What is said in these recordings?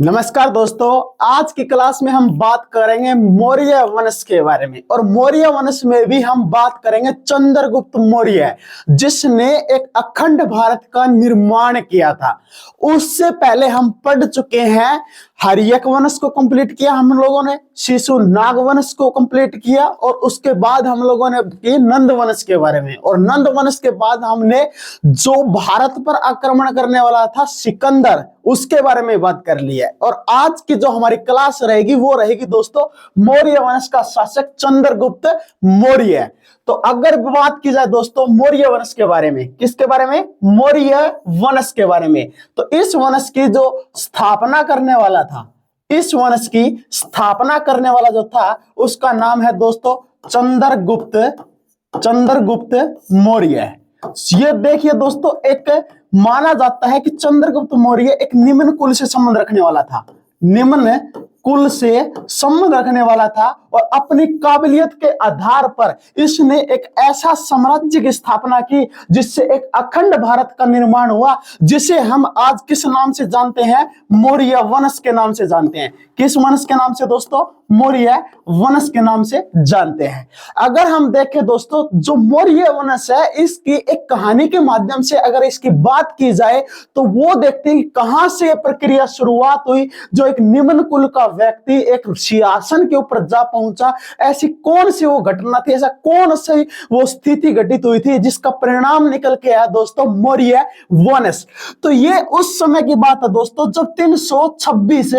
नमस्कार दोस्तों, आज की क्लास में हम बात करेंगे मौर्य वंश के बारे में। और मौर्य वंश में भी हम बात करेंगे चंद्रगुप्त मौर्य, जिसने एक अखंड भारत का निर्माण किया था। उससे पहले हम पढ़ चुके हैं हर्यक वंश को कंप्लीट किया हम लोगों ने, शिशुनाग वंश को कंप्लीट किया, और उसके बाद हम लोगों ने की नंद वंश के बारे में। और नंद वंश के बाद हमने जो भारत पर आक्रमण करने वाला था सिकंदर, उसके बारे में बात कर ली है। और आज की जो हमारी क्लास रहेगी वो रहेगी दोस्तों मौर्य वंश का शासक चंद्रगुप्त मौर्य। तो अगर बात की जाए दोस्तों मौर्य वंश के बारे में, किसके बारे में? मौर्य वंश के बारे में। तो इस वंश की जो स्थापना करने वाला था, इस वंश की स्थापना करने वाला जो था उसका नाम है दोस्तों चंद्रगुप्त मौर्य। ये देखिए दोस्तों, एक माना जाता है कि चंद्रगुप्त मौर्य एक निम्न कुल से संबंध रखने वाला था, निम्न कुल से संबंध रखने वाला था। और अपनी काबिलियत के आधार पर इसने एक ऐसा साम्राज्य की स्थापना की जिससे एक अखंड भारत का निर्माण हुआ, जिसे हम आज किस नाम से जानते हैं? मौर्य वंश के नाम से जानते हैं। किस वंश के नाम से दोस्तों? मौर्य वंश के नाम से जानते हैं। अगर हम देखें दोस्तों, जो मौर्य वंश है इसकी एक कहानी के माध्यम से अगर इसकी बात की जाए तो वो देखते हैं कहां से प्रक्रिया शुरुआत हुई। जो एक निम्न कुल का व्यक्ति एक सिंहासन के ऊपर जा पहुंचा, ऐसी कौन सी वो घटना थी, ऐसा कौन सी वो स्थिति घटित हुई थी जिसका परिणाम निकल के आया दोस्तों मौर्य वंश। तो ये उस समय की बात है दोस्तों जब 326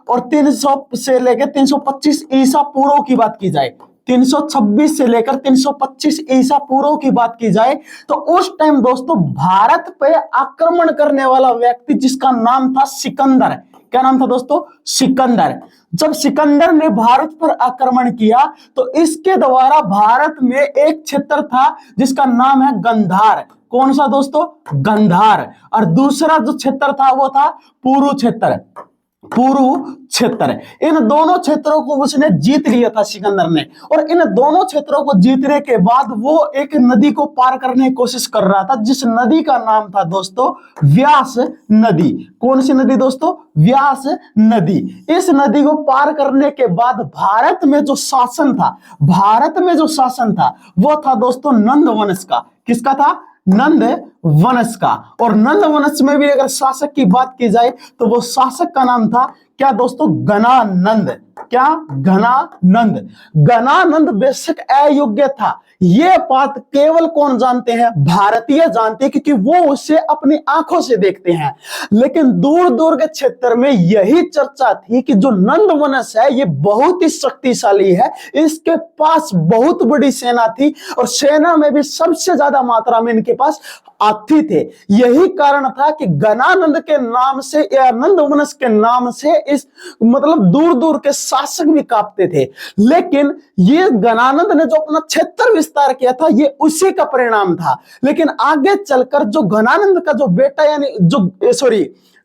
और 300 से लेकर 325 ईसा पूर्व की बात की जाए, 326 से लेकर 325 ईसा पूर्व की बात की जाए तो उस टाइम दोस्तों भारत पे आक्रमण करने वाला व्यक्ति जिसका नाम था सिकंदर। क्या नाम था दोस्तों? सिकंदर। जब सिकंदर ने भारत पर आक्रमण किया तो इसके द्वारा भारत में एक क्षेत्र था जिसका नाम है गंधार। कौन सा दोस्तों? गंधार। और दूसरा जो क्षेत्र था वो था पुरु क्षेत्र। इन दोनों क्षेत्रों को उसने जीत लिया था सिकंदर ने। और इन दोनों क्षेत्रों को जीतने के बाद वो एक नदी को पार करने की कोशिश कर रहा था, जिस नदी का नाम था दोस्तों व्यास नदी। कौन सी नदी दोस्तों? व्यास नदी। इस नदी को पार करने के बाद भारत में जो शासन था वो था दोस्तों नंद वंश का। किसका था? नंद वंश का। और नंद वंश में भी अगर शासक की बात की जाए तो वो शासक का नाम था क्या दोस्तों? घनानंद। क्या? घनानंद। घनानंद बेशक अयोग्य था, ये बात केवल कौन जानते हैं? भारतीय जानते हैं, क्योंकि वो उसे अपनी आंखों से देखते हैं। लेकिन दूर दूर के क्षेत्र में यही चर्चा थी कि जो नंद वंश है ये बहुत ही शक्तिशाली है, इसके पास बहुत बड़ी सेना थी और सेना में भी सबसे ज्यादा मात्रा में इनके पास हाथी थे। यही कारण था कि घनानंद के नाम से या नंद वंश के नाम से इस मतलब दूर दूर के शासक भी कांपते थे। लेकिन ये घनानंद ने जो अपना क्षेत्र विस्तार किया था ये उसी का परिणाम था। लेकिन आगे चलकर जो घनानंद का जो बेटा यानी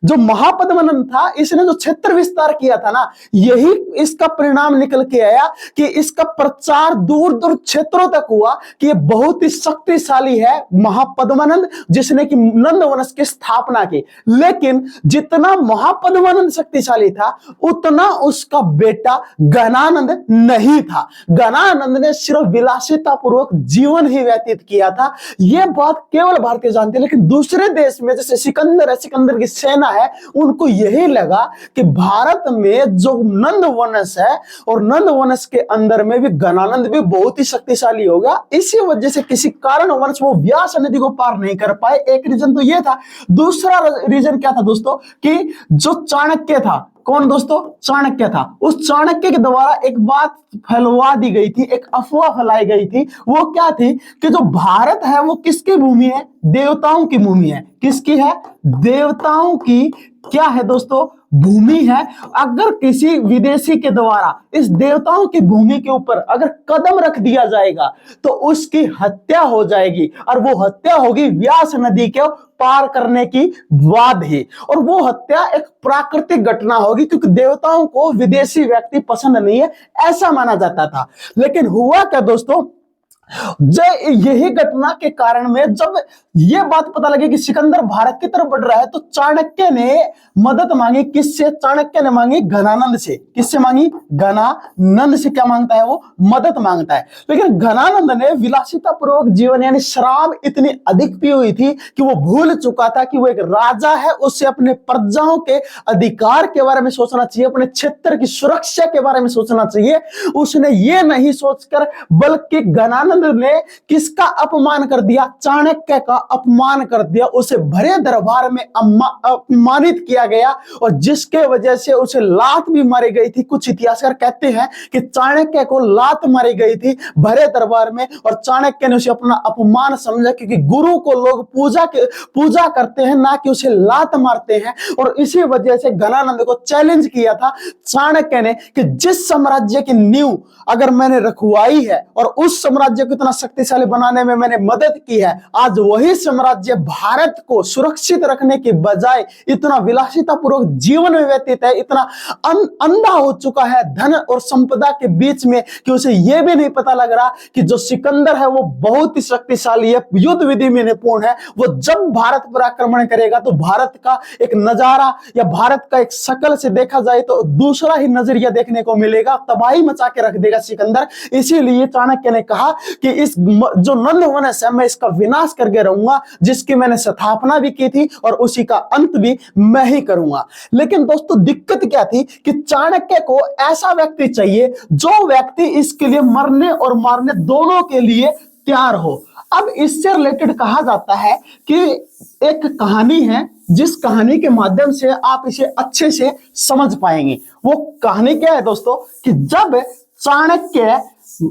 जो महापद्मनंद था, इसने जो क्षेत्र विस्तार किया था ना, यही इसका परिणाम निकल के आया कि इसका प्रचार दूर दूर क्षेत्रों तक हुआ कि ये बहुत ही शक्तिशाली है महापद्मनंद, जिसने कि नंद वंश की स्थापना की। लेकिन जितना महापद्मनंद शक्तिशाली था उतना उसका बेटा घनानंद नहीं था। घनानंद ने सिर्फ विलासिता पूर्वक जीवन ही व्यतीत किया था। यह बात केवल भारतीय जानते हैं। लेकिन दूसरे देश में जैसे सिकंदर है, सिकंदर की सेना है, उनको यही लगा कि भारत में जो नंद वंश है और नंद वंश के अंदर में भी घनानंद भी बहुत ही शक्तिशाली होगा। इसी वजह से किसी कारणवश वो व्यास नदी को पार नहीं कर पाए। एक रीजन तो ये था। दूसरा रीजन क्या था दोस्तों? कि जो चाणक्य था, कौन दोस्तों? चाणक्य था। उस चाणक्य के द्वारा एक बात फैलवा दी गई थी, एक अफवाह फैलाई गई थी। वो क्या थी कि जो भारत है वो किसकी भूमि है? देवताओं की भूमि है। किसकी है? देवताओं की क्या है दोस्तों? भूमि है। अगर किसी विदेशी के द्वारा इस देवताओं की भूमि के ऊपर अगर कदम रख दिया जाएगा तो उसकी हत्या हो जाएगी, और वो हत्या होगी व्यास नदी के पार करने की बाद ही। और वो हत्या एक प्राकृतिक घटना होगी, क्योंकि देवताओं को विदेशी व्यक्ति पसंद नहीं है, ऐसा माना जाता था। लेकिन हुआ क्या दोस्तों? यही घटना के कारण में जब ये बात पता लगी कि सिकंदर भारत की तरफ बढ़ रहा है, तो चाणक्य ने मदद मांगी। किससे? चाणक्य ने मांगी घनानंद से। किससे मांगी? घनानंद से। क्या मांगता है वो? मदद मांगता है। लेकिन घनानंद ने विलासिता पूर्वक जीवन यानी शराब इतनी अधिक पी हुई थी कि वो भूल चुका था कि वो एक राजा है, उससे अपने प्रजाओं के अधिकार के बारे में सोचना चाहिए, अपने क्षेत्र की सुरक्षा के बारे में सोचना चाहिए। उसने ये नहीं सोचकर बल्कि घनानंद ने किसका अपमान कर दिया? चाणक्य का अपमान कर दिया। उसे भरे दरबार में अपमानित किया गया और जिसके वजह से उसे लात भी मारी गई थी। कुछ इतिहासकार कहते हैं कि चाणक्य को लात मारी गई थी भरे दरबार में और चाणक्य ने उसे अपना अपमान समझा, क्योंकि गुरु को लोग पूजा करते हैं, ना कि उसे लात मारते हैं। और इसी वजह से घनानंद को चैलेंज किया था चाणक्य ने कि जिस साम्राज्य की नींव अगर मैंने रखवाई है और उस साम्राज्य को इतना शक्तिशाली बनाने में मैंने मदद की है, आज वही साम्राज्य भारत को सुरक्षित रखने की बजाय इतना विलासिता पूर्वक जीवन में व्यतीत है, इतना अंधा हो चुका है धन और संपदा के बीच में कि उसे यह भी नहीं पता लग रहा कि जो सिकंदर है वो बहुत ही शक्तिशाली है, युद्ध विधि में निपुण है। वो जब भारत पर आक्रमण करेगा तो भारत का एक नजारा या भारत का एक शकल से देखा जाए तो दूसरा ही नजरिया देखने को मिलेगा, तबाही मचा के रख देगा सिकंदर। इसीलिए चाणक्य ने कहा कि इस जो नंदवंश है मैं इसका विनाश करके रहूंगा, जिसकी मैंने स्थापना भी की थी और उसी का अंत भी मैं ही करूंगा। लेकिन दोस्तों दिक्कत क्या थी कि चाणक्य को ऐसा व्यक्ति चाहिए जो व्यक्ति इसके लिए मरने और मारने दोनों के लिए तैयार हो। अब इससे रिलेटेड कहा जाता है कि एक कहानी है जिस कहानी के माध्यम से आप इसे अच्छे से समझ पाएंगे। वो कहानी क्या है दोस्तों कि जब चाणक्य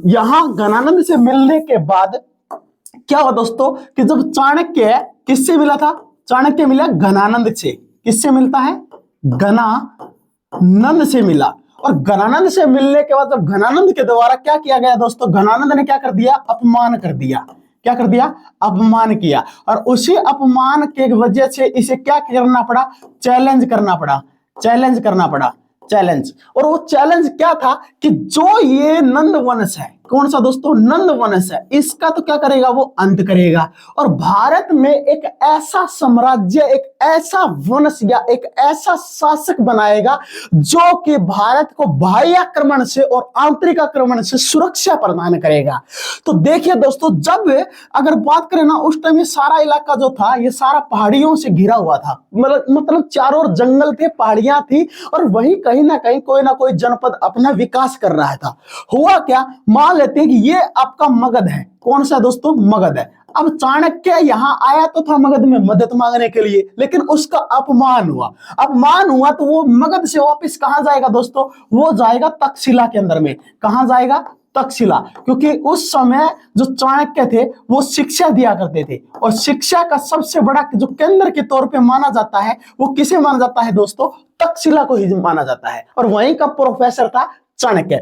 यहां घनानंद से मिलने के बाद क्या हुआ दोस्तों कि जब चाणक्य किससे मिला था? चाणक्य मिला घनानंद से। किससे मिलता है? घनानंद से मिला। और घनानंद से मिलने के बाद जब घनानंद के द्वारा क्या किया गया दोस्तों? घनानंद ने क्या कर दिया? अपमान कर दिया। क्या कर दिया? अपमान किया। और उसी अपमान के वजह से इसे क्या करना पड़ा? चैलेंज करना पड़ा। चैलेंज करना पड़ा। चैलेंज। और वो चैलेंज क्या था कि जो ये नंदवंश है, कौन सा दोस्तों? नंदवंश है, इसका तो क्या करेगा? वो अंत करेगा और भारत में एक ऐसा साम्राज्य, एक ऐसा वंश या एक ऐसा शासक बनाएगा जो कि भारत को बाह्य आक्रमण से और आंतरिक आक्रमण से सुरक्षा प्रदान करेगा। तो देखिए दोस्तों, जब अगर बात करें ना, उस टाइम ये सारा इलाका जो था ये सारा पहाड़ियों से घिरा हुआ था। मतलब चारों ओर जंगल थे, पहाड़ियां थी और वही कहीं ना कहीं कोई ना कोई जनपद अपना विकास कर रहा था। हुआ क्या? मान लेते हैं कि ये आपका मगध है। कौन सा दोस्तों? मगध है। अब चाणक्य यहां आया तो था मगध में मदद मांगने के लिए, लेकिन उसका अपमान हुआ। अपमान हुआ तो वो मगध से वापस कहां जाएगा दोस्तों? वो जाएगा तक्षशिला के अंदर में। कहां जाएगा? तक्षशिला। क्योंकि उस समय जो चाणक्य थे वो शिक्षा दिया करते थे और शिक्षा का सबसे बड़ा जो केंद्र के तौर पे माना जाता है वो किसे माना जाता है दोस्तों? तक्षशिला को ही माना जाता है। और वहीं का प्रोफेसर था चाणक्य।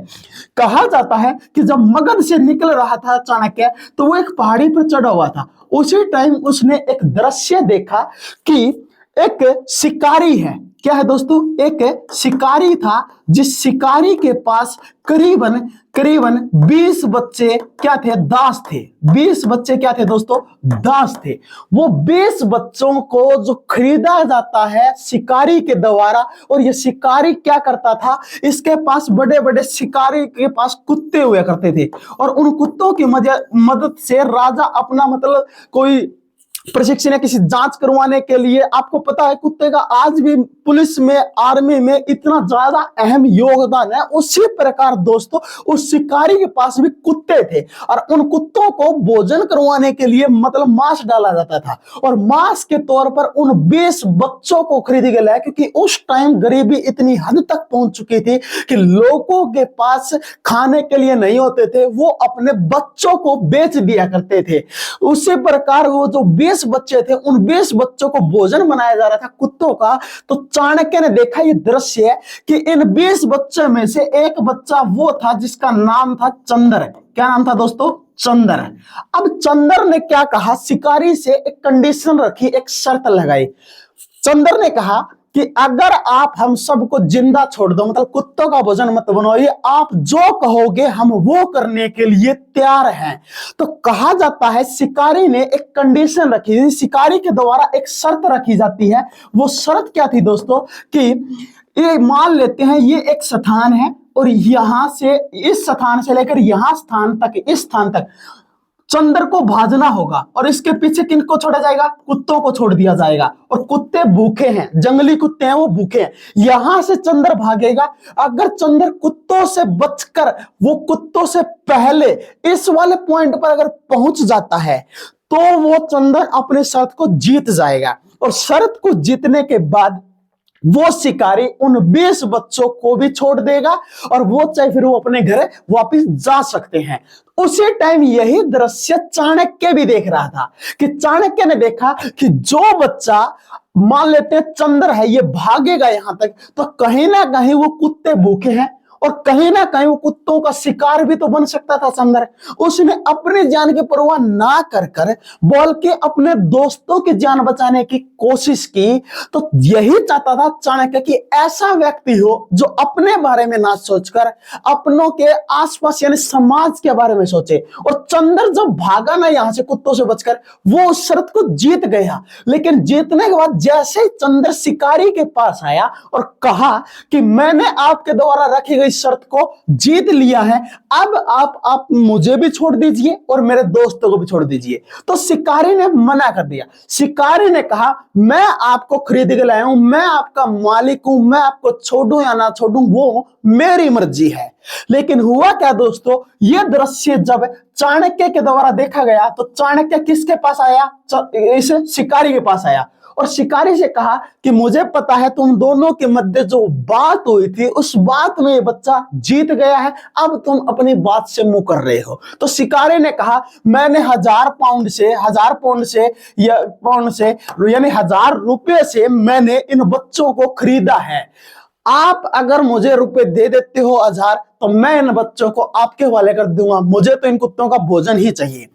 कहा जाता है कि जब मगध से निकल रहा था चाणक्य तो वो एक पहाड़ी पर चढ़ा हुआ था। उसी टाइम उसने एक दृश्य देखा कि एक शिकारी है। क्या है दोस्तों? एक शिकारी था, जिस शिकारी के पास करीबन 20 बच्चे क्या थे? दास थे। 20 बच्चे क्या थे दोस्तों? दास थे। वो 20 बच्चों को जो खरीदा जाता है शिकारी के द्वारा, और ये शिकारी क्या करता था? इसके पास बड़े बड़े शिकारी के पास कुत्ते हुआ करते थे और उन कुत्तों की मदद से राजा अपना मतलब कोई प्रशिक्षण या किसी जांच करवाने के लिए, आपको पता है कुत्ते का आज भी पुलिस में, आर्मी में इतना ज्यादा अहम योगदान है। उसी प्रकार दोस्तों उस शिकारी के पास भी कुत्ते थे और उन कुत्तों को भोजन करवाने के लिए मतलब मांस डाला जाता था और मांस के तौर पर उन 20 बच्चों को खरीद के लाया, क्योंकि उस टाइम गरीबी इतनी हद तक पहुंच चुकी थी कि लोगों के पास खाने के लिए नहीं होते थे, वो अपने बच्चों को बेच दिया करते थे। उसी प्रकार वो जो 20 बच्चे थे, उन 20 बच्चों को भोजन बनाया जा रहा था कुत्तों का। तो चाणक्य ने देखा ये दृश्य है कि इन 20 बच्चों में से एक बच्चा वो था जिसका नाम था चंद्र। क्या नाम था दोस्तों? चंद्र। अब चंद्र ने क्या कहा? शिकारी से एक कंडीशन रखी, एक शर्त लगाई। चंद्र ने कहा कि अगर आप हम सबको जिंदा छोड़ दो, मतलब कुत्तों का भोजन मत बनाइए, आप जो कहोगे हम वो करने के लिए तैयार हैं। तो कहा जाता है शिकारी ने एक कंडीशन रखी थी, शिकारी के द्वारा एक शर्त रखी जाती है। वो शर्त क्या थी दोस्तों, कि ये मान लेते हैं ये एक स्थान है और यहां से, इस स्थान से लेकर यहां स्थान तक, इस स्थान तक चंद्र को भाजना होगा, और इसके पीछे किनको छोड़ा जाएगा, कुत्तों को छोड़ दिया जाएगा। और कुत्ते भूखे हैं, जंगली कुत्ते हैं, वो भूखे हैं। यहां से चंद्र भागेगा, अगर चंद्र कुत्तों से बचकर वो कुत्तों से पहले इस वाले पॉइंट पर अगर पहुंच जाता है तो वो चंद्र अपने शर्त को जीत जाएगा। और शर्त को जीतने के बाद वो शिकारी उन 20 बच्चों को भी छोड़ देगा, और वो चाहे फिर वो अपने घर वापस जा सकते हैं। उसी टाइम यही दृश्य चाणक्य भी देख रहा था, कि चाणक्य ने देखा कि जो बच्चा, मान लेते हैं चंद्र है, ये भागेगा यहां तक, तो कहीं ना कहीं वो कुत्ते भूखे हैं और कहीं ना कहीं वो कुत्तों का शिकार भी तो बन सकता था चंद्र। उसने अपनी जान की परवाह ना कर कर बोल के अपने दोस्तों की जान बचाने की कोशिश की। तो यही चाहता था चाणक्य कि ऐसा व्यक्ति हो जो अपने बारे में ना सोचकर अपनों के आसपास यानी समाज के बारे में सोचे। और चंद्र जब भागा ना यहां से कुत्तों से बचकर, वो उस शर्त को जीत गया। लेकिन जीतने के बाद जैसे ही चंद्र शिकारी के पास आया और कहा कि मैंने आपके द्वारा रखी गई शर्त को जीत लिया है, अब आप मुझे भी छोड़ दीजिए और मेरे दोस्तों को भी छोड़ दीजिए, तो शिकारी ने मना कर दिया। शिकारी ने कहा मैं आपको खरीद के लाया हूं, मैं आपका मालिक हूं, मैं आपको छोड़ूं या ना छोड़ूं वो मेरी मर्जी है। लेकिन हुआ क्या दोस्तों, यह दृश्य जब चाणक्य के द्वारा देखा गया तो चाणक्य किसके पास आया, इस शिकारी के पास आया और शिकारी से कहा कि मुझे पता है तुम दोनों के मध्य जो बात हुई थी उस बात में ये बच्चा जीत गया है, अब तुम अपनी बात से मुंह कर रहे हो। तो शिकारी ने कहा मैंने 1000 पाउंड से यानी 1000 रुपए से मैंने इन बच्चों को खरीदा है। आप अगर मुझे रुपए दे देते हो 1000 तो मैं इन बच्चों को आपके हवाले कर दूंगा, मुझे तो इन कुत्तों का भोजन ही चाहिए।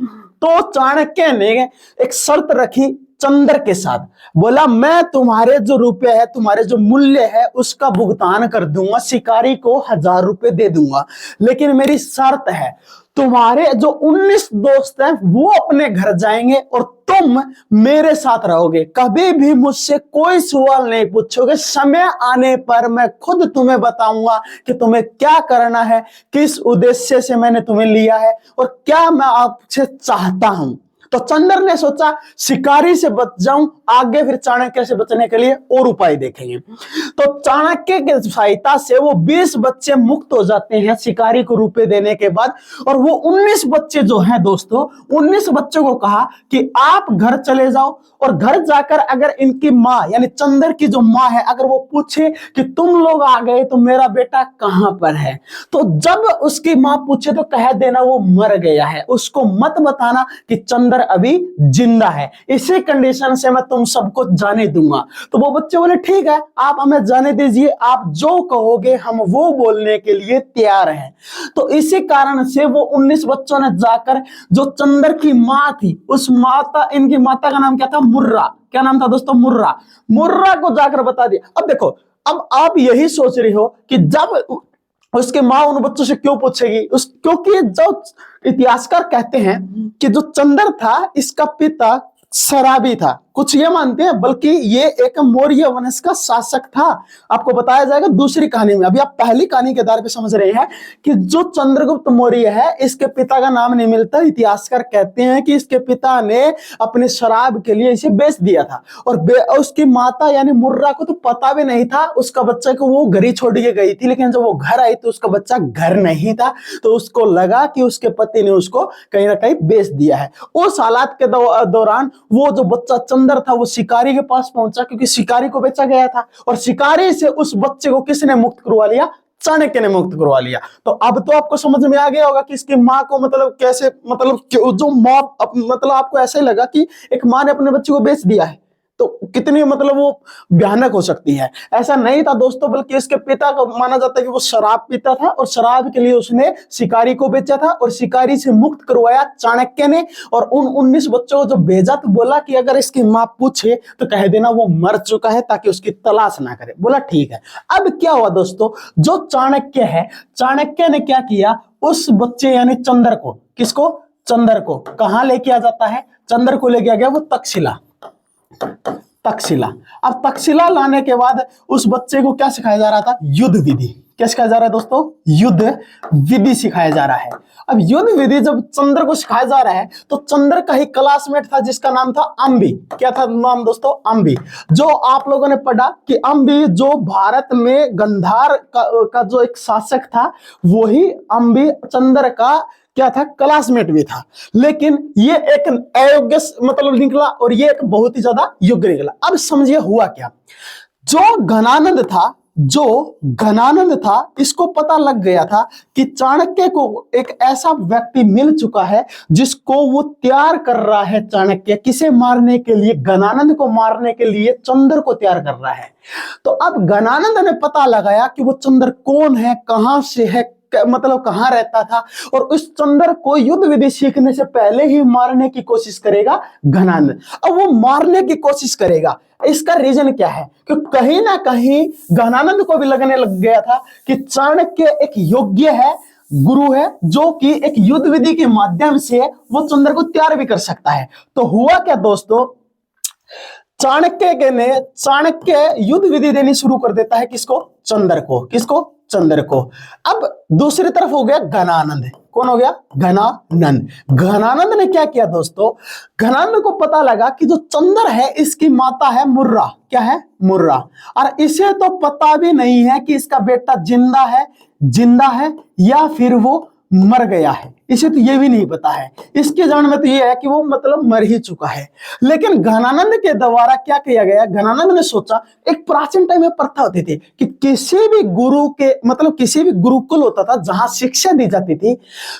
तो चाणक्य ने एक शर्त रखी चंद्र के साथ, बोला मैं तुम्हारे जो रुपए है, तुम्हारे जो मूल्य है उसका भुगतान कर दूंगा, शिकारी को 1000 रुपए दे दूंगा, लेकिन मेरी शर्त है तुम्हारे जो 19 दोस्त हैं वो अपने घर जाएंगे और तुम मेरे साथ रहोगे, कभी भी मुझसे कोई सवाल नहीं पूछोगे, समय आने पर मैं खुद तुम्हें बताऊंगा कि तुम्हें क्या करना है, किस उद्देश्य से मैंने तुम्हें लिया है और क्या मैं आपसे चाहता हूं। तो चंद्र ने सोचा शिकारी से बच जाऊं, आगे फिर चाणक्य से बचने के लिए और उपाय देखेंगे। तो चाणक्य की सहायता से वो 20 बच्चे मुक्त हो जाते हैं शिकारी को रुपए देने के बाद, और वो 19 बच्चे जो हैं दोस्तों, 19 बच्चों को कहा कि आप घर चले जाओ और घर जाकर अगर इनकी माँ यानी चंद्र की जो माँ है अगर वो पूछे कि तुम लोग आ गए तो मेरा बेटा कहां पर है, तो जब उसकी माँ पूछे तो कह देना वो मर गया है, उसको मत बताना कि चंद्र अभी जिंदा है, इसी कंडीशन से मैं तुम सबको जाने दूंगा। तो वो बच्चे बोले ठीक है आप हमें जाने दीजिए, आप जो कहोगे हम वो बोलने के लिए तैयार हैं। तो इसी कारण से वो 19 बच्चों ने जाकर जो चंद्र की माँ थी, उस माता, इनकी माता का नाम क्या था, मुर्रा, क्या नाम था दोस्तों, मुर्रा, मुर्रा को जाकर बता दिया। अब देखो, अब आप यही सोच रही हो कि जब उसके माँ उन बच्चों से क्यों पूछेगी, क्योंकि जो इतिहासकार कहते हैं कि जो चंद्र था इसका पिता शराबी था, कुछ ये मानते हैं, बल्कि ये एक मौर्य वंश का शासक था। आपको बताया जाएगा दूसरी कहानी में, अभी आप पहली कहानी के आधार पे समझ रहे हैं कि जो चंद्रगुप्त मौर्य है इसके पिता का नाम नहीं मिलता। इतिहासकार कहते हैं कि इसके पिता ने अपने शराब के लिए इसे बेच दिया था, और उसकी माता यानी मुर्रा को तो पता भी नहीं था उसका बच्चा को वो घर ही छोड़ के गई थी, लेकिन जब वो घर आई तो उसका बच्चा घर नहीं था, तो उसको लगा कि उसके पति ने उसको कहीं ना कहीं बेच दिया है। उस हालात के दौरान वो जो बच्चा चंद्र था वो शिकारी के पास पहुंचा, क्योंकि शिकारी को बेचा गया था, और शिकारी से उस बच्चे को किसने मुक्त करवा लिया, चाणक्य ने मुक्त करवा लिया। तो अब तो आपको समझ में आ गया होगा कि इसकी माँ को मतलब कैसे, मतलब जो माँ, मतलब आपको ऐसा ही लगा कि एक माँ ने अपने बच्चे को बेच दिया है। तो कितनी मतलब वो भयानक हो सकती है। ऐसा नहीं था दोस्तों, बल्कि इसके पिता को माना जाता है कि वो शराब पीता था और शराब के लिए उसने शिकारी को बेचा था और शिकारी से मुक्त करवाया चाणक्य ने। और उन 19 बच्चों को जब भेजा तो बोला कि अगर इसकी मां पूछे तो कह देना वो मर चुका है, ताकि उसकी तलाश ना करे। बोला ठीक है। अब क्या हुआ दोस्तों, जो चाणक्य है, चाणक्य ने क्या किया, उस बच्चे यानी चंद्र को, किसको, चंद्र को कहां लेके आ जाता है, चंद्र को लेके आ गया वो तक्षशिला। तक्षशिला, अब तक्षशिला लाने के बाद उस बच्चे को क्या सिखाया जा रहा था, युद्ध विधि। क्या सिखाया जा रहा है दोस्तों, युद्ध विधि सिखाया जा रहा है। अब युद्ध विधि जब चंद्र को सिखाया जा रहा है तो चंद्र का ही क्लासमेट था जिसका नाम था अंबी। क्या था नाम दोस्तों, अंबी। जो आप लोगों ने पढ़ा कि अंबी जो भारत में गंधार का जो एक शासक था, वही अंबी चंद्र का क्या था, क्लासमेट भी था। लेकिन ये एक अयोग्य मतलब निकला और ये एक बहुत ही ज्यादा योग्य निकला। अब समझिए हुआ क्या, जो घनानंद था इसको पता लग गया था कि चाणक्य को एक ऐसा व्यक्ति मिल चुका है जिसको वो तैयार कर रहा है। चाणक्य किसे मारने के लिए, घनानंद को मारने के लिए चंद्र को तैयार कर रहा है। तो अब घनानंद ने पता लगाया कि वो चंद्र कौन है, कहां से है, मतलब कहां रहता था, और उस चंद्र को युद्ध विधि सीखने से पहले ही मारने की कोशिश करेगा घनानंद। अब वो मारने की कोशिश करेगा, इसका रीजन क्या है कि कहीं ना कहीं घनानंद को भी लगने लग गया था कि चाणक्य एक योग्य है, गुरु है, जो कि एक युद्ध विधि के माध्यम से वो चंद्र को तैयार भी कर सकता है। तो हुआ क्या दोस्तों, चाणक्य युद्ध विधि देनी शुरू कर देता है, किसको, चंद्र को। किसको, चंद्र को। अब दूसरी तरफ हो गया घनानंद। कौन हो गया, घनानंद। घनानंद ने क्या किया दोस्तों, घनानंद को पता लगा कि जो चंद्र है इसकी माता है मुर्रा। क्या है, मुर्रा। और इसे तो पता भी नहीं है कि इसका बेटा जिंदा है या फिर वो मर गया है, इसे तो ये भी नहीं पता है। इसके जान में तो ये है कि वो मतलब मर ही चुका है। लेकिन घनानंद के द्वारा क्या किया गया, घनानंद ने सोचा, एक प्राचीन टाइम में प्रथा होती थी कि किसी भी गुरु के मतलब किसी भी गुरुकुल होता था जहां शिक्षा दी जाती थी,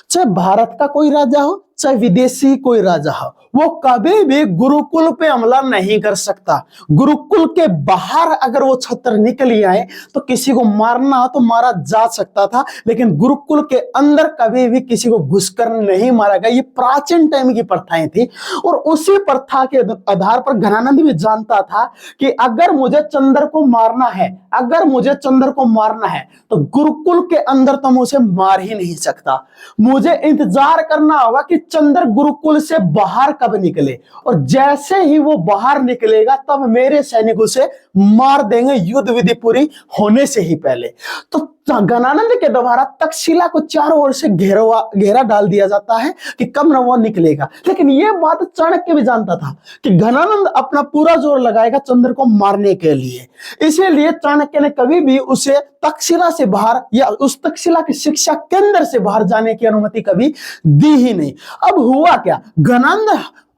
चाहे भारत का कोई राजा हो चाहे विदेशी कोई राजा हो, वो कभी भी गुरुकुल पे हमला नहीं कर सकता। गुरुकुल के बाहर अगर वो छत्र निकल आए तो किसी को मारना हो तो मारा जा सकता था, लेकिन गुरुकुल के अंदर कभी भी किसी को घुसकर नहीं मारा गया। ये प्राचीन टाइम की प्रथाएं थी और उसी प्रथा के आधार पर घनानंद भी जानता था कि अगर मुझे चंद्र को मारना है तो गुरुकुल के अंदर तो मुझे मार ही नहीं सकता। मुझे इंतजार करना होगा कि चंद्र गुरुकुल से बाहर कब निकले, और जैसे ही वो बाहर निकलेगा तब मेरे सैनिकों से मार देंगे, युद्ध विधि पूरी होने से ही पहले। तो घनानंद के द्वारा तक्षशिला को चारों ओर से घेरा डाल दिया जाता है कि कब न वो निकलेगा। लेकिन यह बात चाणक्य भी जानता था कि घनानंद अपना पूरा जोर लगाएगा चंद्र को मारने के लिए, इसीलिए चाणक्य ने कभी भी उसे तक्षशिला से बाहर या उस तक्षशिला की शिक्षा केंद्र से बाहर जाने की अनुमति कभी दी ही नहीं। अब हुआ क्या, घनानंद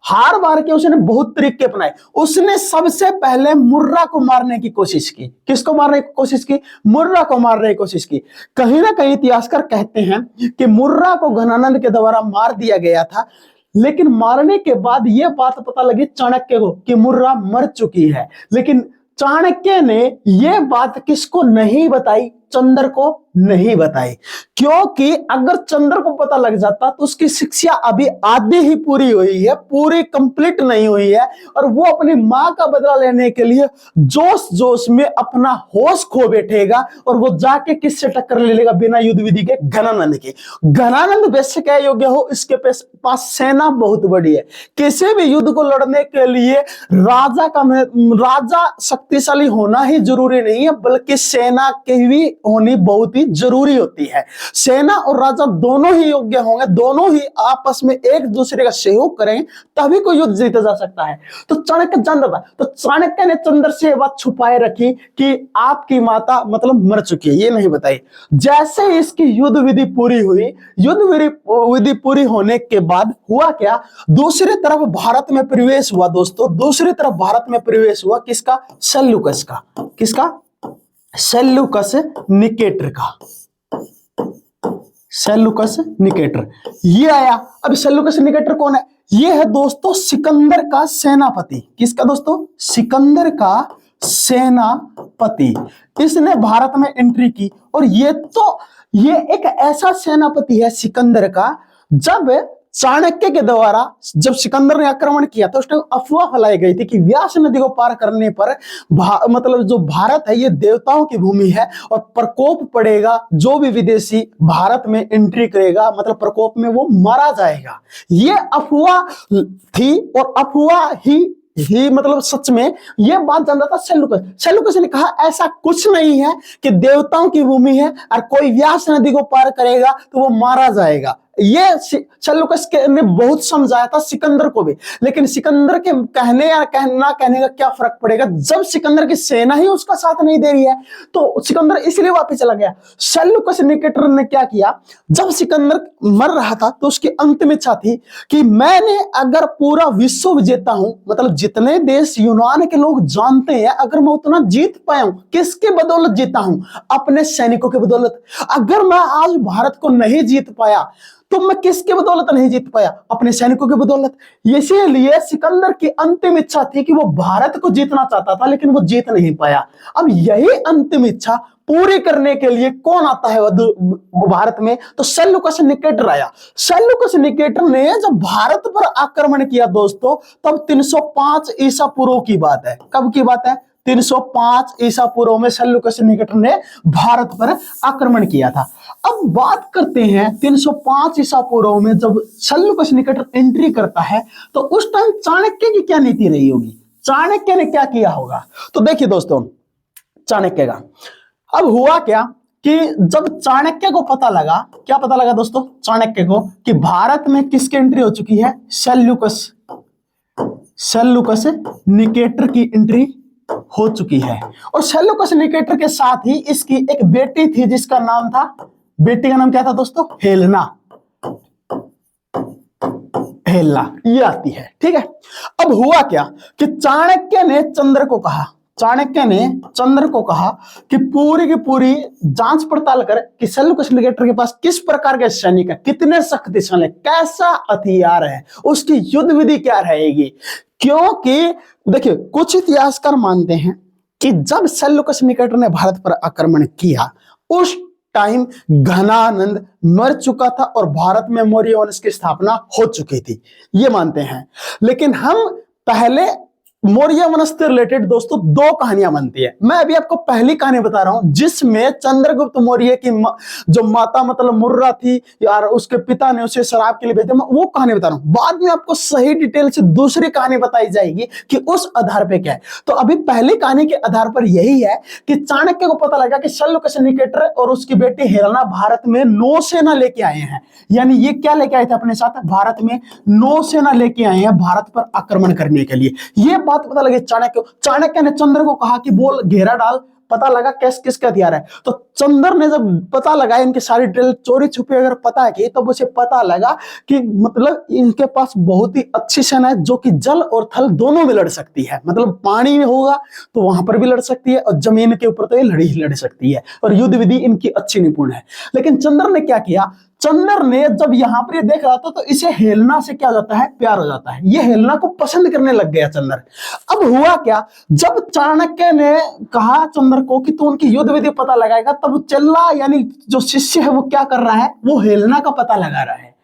हार मार के उसने बहुत तरीके अपनाए। उसने सबसे पहले मुर्रा को मारने की कोशिश की। किसको मारने की कोशिश की, मुर्रा को मारने की कोशिश की। कहीं ना कहीं इतिहासकार कहते हैं कि मुर्रा को घनानंद के द्वारा मार दिया गया था, लेकिन मारने के बाद यह बात पता लगी चाणक्य को कि मुर्रा मर चुकी है। लेकिन चाणक्य ने यह बात किसको नहीं बताई, चंद्र को नहीं बताई, क्योंकि अगर चंद्र को पता लग जाता तो उसकी शिक्षा अभी आधी ही पूरी हुई है, पूरी कंप्लीट नहीं हुई है, और वो अपनी मां का बदला लेने के लिए जोश जोश में अपना होश खो बैठेगा और वो जाके किससे टक्कर ले लेगा, बिना युद्ध विधि के घनानंद के। घनानंद बेशक योग्य हो, इसके पास सेना बहुत बड़ी है, किसी भी युद्ध को लड़ने के लिए राजा शक्तिशाली होना ही जरूरी नहीं है, बल्कि सेना की भी होनी बहुत ही जरूरी होती है। सेना और राजा दोनों ही योग्य होंगे, दोनों ही आपस में एक दूसरे का सहयोग करें तभी कोई युद्ध जीता जा सकता है। तो चाणक्य जानता था, तो चाणक्य ने चंद्र से ये बात छुपाए रखी कि आपकी माता मतलब मर चुकी है, ये नहीं बताई। जैसे ही इसकी युद्ध विधि पूरी हुई, युद्ध विधि पूरी होने के बाद हुआ क्या, दूसरी तरफ भारत में प्रवेश हुआ दोस्तों, दूसरी तरफ भारत में प्रवेश हुआ किसका, सेल्यूकस का। किसका, सेल्यूकस निकेटर का। सेल्यूकस निकेटर ये आया। अब सेल्यूकस निकेटर कौन है, ये है दोस्तों सिकंदर का सेनापति। किसका दोस्तों? सिकंदर का सेनापति। इसने भारत में एंट्री की। और ये एक ऐसा सेनापति है सिकंदर का, जब चाणक्य के द्वारा जब सिकंदर ने आक्रमण किया तो उस टाइम अफवाह फैलाई गई थी कि व्यास नदी को पार करने पर मतलब जो भारत है ये देवताओं की भूमि है और प्रकोप पड़ेगा, जो भी विदेशी भारत में एंट्री करेगा मतलब प्रकोप में वो मारा जाएगा। ये अफवाह थी और अफवाह ही मतलब सच में ये बात जान रहा था सेल्यूकस ने कहा ऐसा कुछ नहीं है कि देवताओं की भूमि है और कोई व्यास नदी को पार करेगा तो वो मारा जाएगा। ये सेल्यूकस ने बहुत समझाया था सिकंदर को भी, लेकिन सिकंदर के कहने या कहने का क्या फर्क पड़ेगा जब सिकंदर की सेना ही उसका साथ नहीं दे रही है। तो सिकंदर इसलिए वापस चला गया। सेल्यूकस निकेटर ने क्या किया, जब सिकंदर मर रहा था तो उसकी अंतिम इच्छा थी कि मैंने अगर पूरा विश्व विजेता हूं, मतलब जितने देश यूनान के लोग जानते हैं, अगर मैं उतना जीत पाया हूं, किसके बदौलत जीता हूं? अपने सैनिकों के बदौलत। अगर मैं आज भारत को नहीं जीत पाया तो मैं किसके बदौलत नहीं जीत पाया? अपने सैनिकों के बदौलत। इसीलिए सिकंदर की अंतिम इच्छा थी कि वो भारत को जीतना चाहता था, लेकिन वो जीत नहीं पाया। अब यही अंतिम इच्छा पूरी करने के लिए कौन आता है भारत में? तो सेल्यूकस निकेटर आया। सेल्यूकस निकेटर ने जब भारत पर आक्रमण किया दोस्तों, तब 305 ईसा पूर्व की बात है। कब की बात है? 305 ईसा पूर्व में सेल्यूकस निकेटर ने भारत पर आक्रमण किया था। अब बात करते हैं 305 ईसा पूर्व में जब सेल्यूकस निकेटर एंट्री करता है तो उस टाइम चाणक्य की क्या नीति रही होगी? चाणक्य ने क्या किया होगा? तो देखिए दोस्तों, चाणक्य का अब हुआ क्या कि जब चाणक्य को पता लगा, क्या पता लगा दोस्तों चाणक्य को, कि भारत में किसकी एंट्री हो चुकी है? सेल्यूकस निकेटर की एंट्री हो चुकी है। और सेल्यूकस निकेटर के साथ ही इसकी एक बेटी थी जिसका नाम था, बेटी का नाम क्या था दोस्तों? हेलेना। ये आती है, ठीक है। अब हुआ क्या कि चाणक्य ने चंद्र को कहा कि पूरी की पूरी जांच पड़ताल कर कि सेल्यूकस निकेटर के पास किस प्रकार के सैनिक है, कितने शक्तिशाली, कैसा हथियार है, उसकी युद्ध विधि क्या रहेगी। क्योंकि देखिए कुछ इतिहासकार मानते हैं कि जब सेल्यूकस निकेटर ने भारत पर आक्रमण किया उस टाइम घनानंद मर चुका था और भारत में मौर्य वंश की स्थापना हो चुकी थी, ये मानते हैं। लेकिन हम पहले मौर्य वंश से रिलेटेड दोस्तों दो कहानियां बनती है। मैं अभी आपको पहली कहानी बता रहा हूं जिसमें चंद्रगुप्त मौर्य की जो माता मतलब मुर्रा थी यार, उसके पिता ने उसे शराब के लिए भेजा, वो कहानी बता रहा हूं। बाद में आपको सही डिटेल से दूसरी कहानी बताई जाएगी कि उस आधार पे क्या है। तो अभी पहली कहानी के आधार पर यही है कि चाणक्य को पता लगा कि सेल्यूकस निकेटर और उसकी बेटी हेलेना भारत में नौसेना लेके आए हैं। यानी ये क्या लेके आए थे अपने साथ? भारत में नौसेना लेके आए हैं भारत पर आक्रमण करने के लिए। ये बात पता लगी चाणक्य ने चंद्र को कहा कि बोल घेरा डाल, पता लगा किसका हथियार है। तो चंद्र ने जब पता लगा इनके सारी डिटेल चोरी छुपे अगर पता की, तब उसे पता लगा कि मतलब इनके पास बहुत ही अच्छी सेना है जो कि जल और थल दोनों में लड़ सकती है। मतलब पानी में होगा तो वहां पर भी लड़ सकती है और जमीन के ऊपर तो ये लड़ सकती है और युद्ध विधि इनकी अच्छी निपुण है। लेकिन चंद्र ने क्या किया? चंद्र ने जब यहां पर ये देख रहा था तो इसे हेलेना से क्या हो जाता है? प्यार हो जाता है। ये हेलेना को पसंद करने लग गया चंद्र। अब हुआ क्या, जब चाणक्य ने कहा चंद्र को कि तू उनकी युद्ध विधि पता लगाएगा, तब चल्ला यानी जो शिष्य है वो क्या कर रहा है? वो हेलेना का पता लगा रहा है।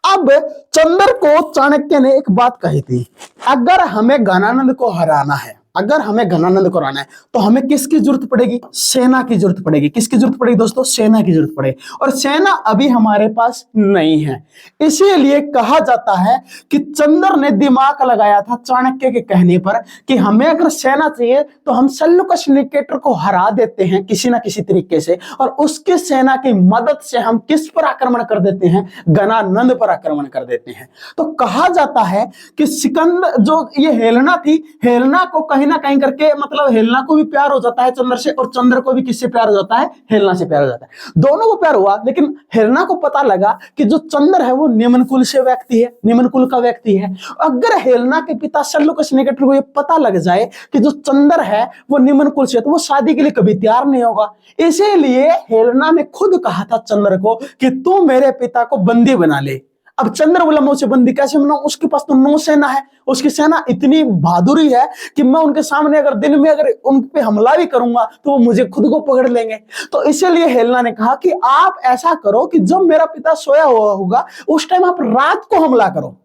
अब चंद्र को चाणक्य ने एक बात कही थी, अगर हमें घनानंद को हराना है तो हमें किसकी जरूरत पड़ेगी? सेना की जरूरत पड़ेगी। किसकी जरूरत पड़ेगी दोस्तों? सेना की जरूरत पड़ेगी। और सेना अभी हमारे पास नहीं है। इसीलिए कहा जाता है कि चंद्र ने दिमाग लगाया था चाणक्य के कहने पर कि हमें अगर सेना चाहिए तो हम सेल्यूकस निकेटर को हरा देते हैं किसी ना किसी तरीके से, और उसकी सेना की मदद से हम किस पर आक्रमण कर देते हैं? घनानंद पर आक्रमण कर देते हैं। तो कहा जाता है कि सिकंदर जो ये हेलेना थी, हेलेना को कहीं ना कहीं करके मतलब हेलेना को भी प्यार हो जाता है चंद्र से, और चंद्र को भी किससे प्यार हो जाता है? हेलेना से प्यार हो जाता है। दोनों को प्यार हुआ, लेकिन हेलेना को पता लगा कि जो चंद्र है वो निम्न कुल से व्यक्ति है, निम्न कुल का व्यक्ति है। अगर हेलेना के पिता सेल्यूकस निकेटर को ये पता लग जाए कि जो चंद्र है वो निम्न कुल से, तो वो शादी के लिए कभी तैयार नहीं होगा। इसीलिए हेलेना ने खुद कहा था चंद्र को कि तू मेरे पिता को बंदी बना ले। अब चंद्र बोला मैं उसे बंदी कैसे बनाऊं, उसके पास तो 9 सेना है, उसकी सेना इतनी बहादुरी है कि मैं उनके सामने अगर दिन में अगर उन पे हमला भी करूंगा तो वो मुझे खुद को पकड़ लेंगे। तो इसीलिए हेलेना ने कहा कि आप ऐसा करो कि जब मेरा पिता सोया हुआ होगा उस टाइम आप रात को हमला करो,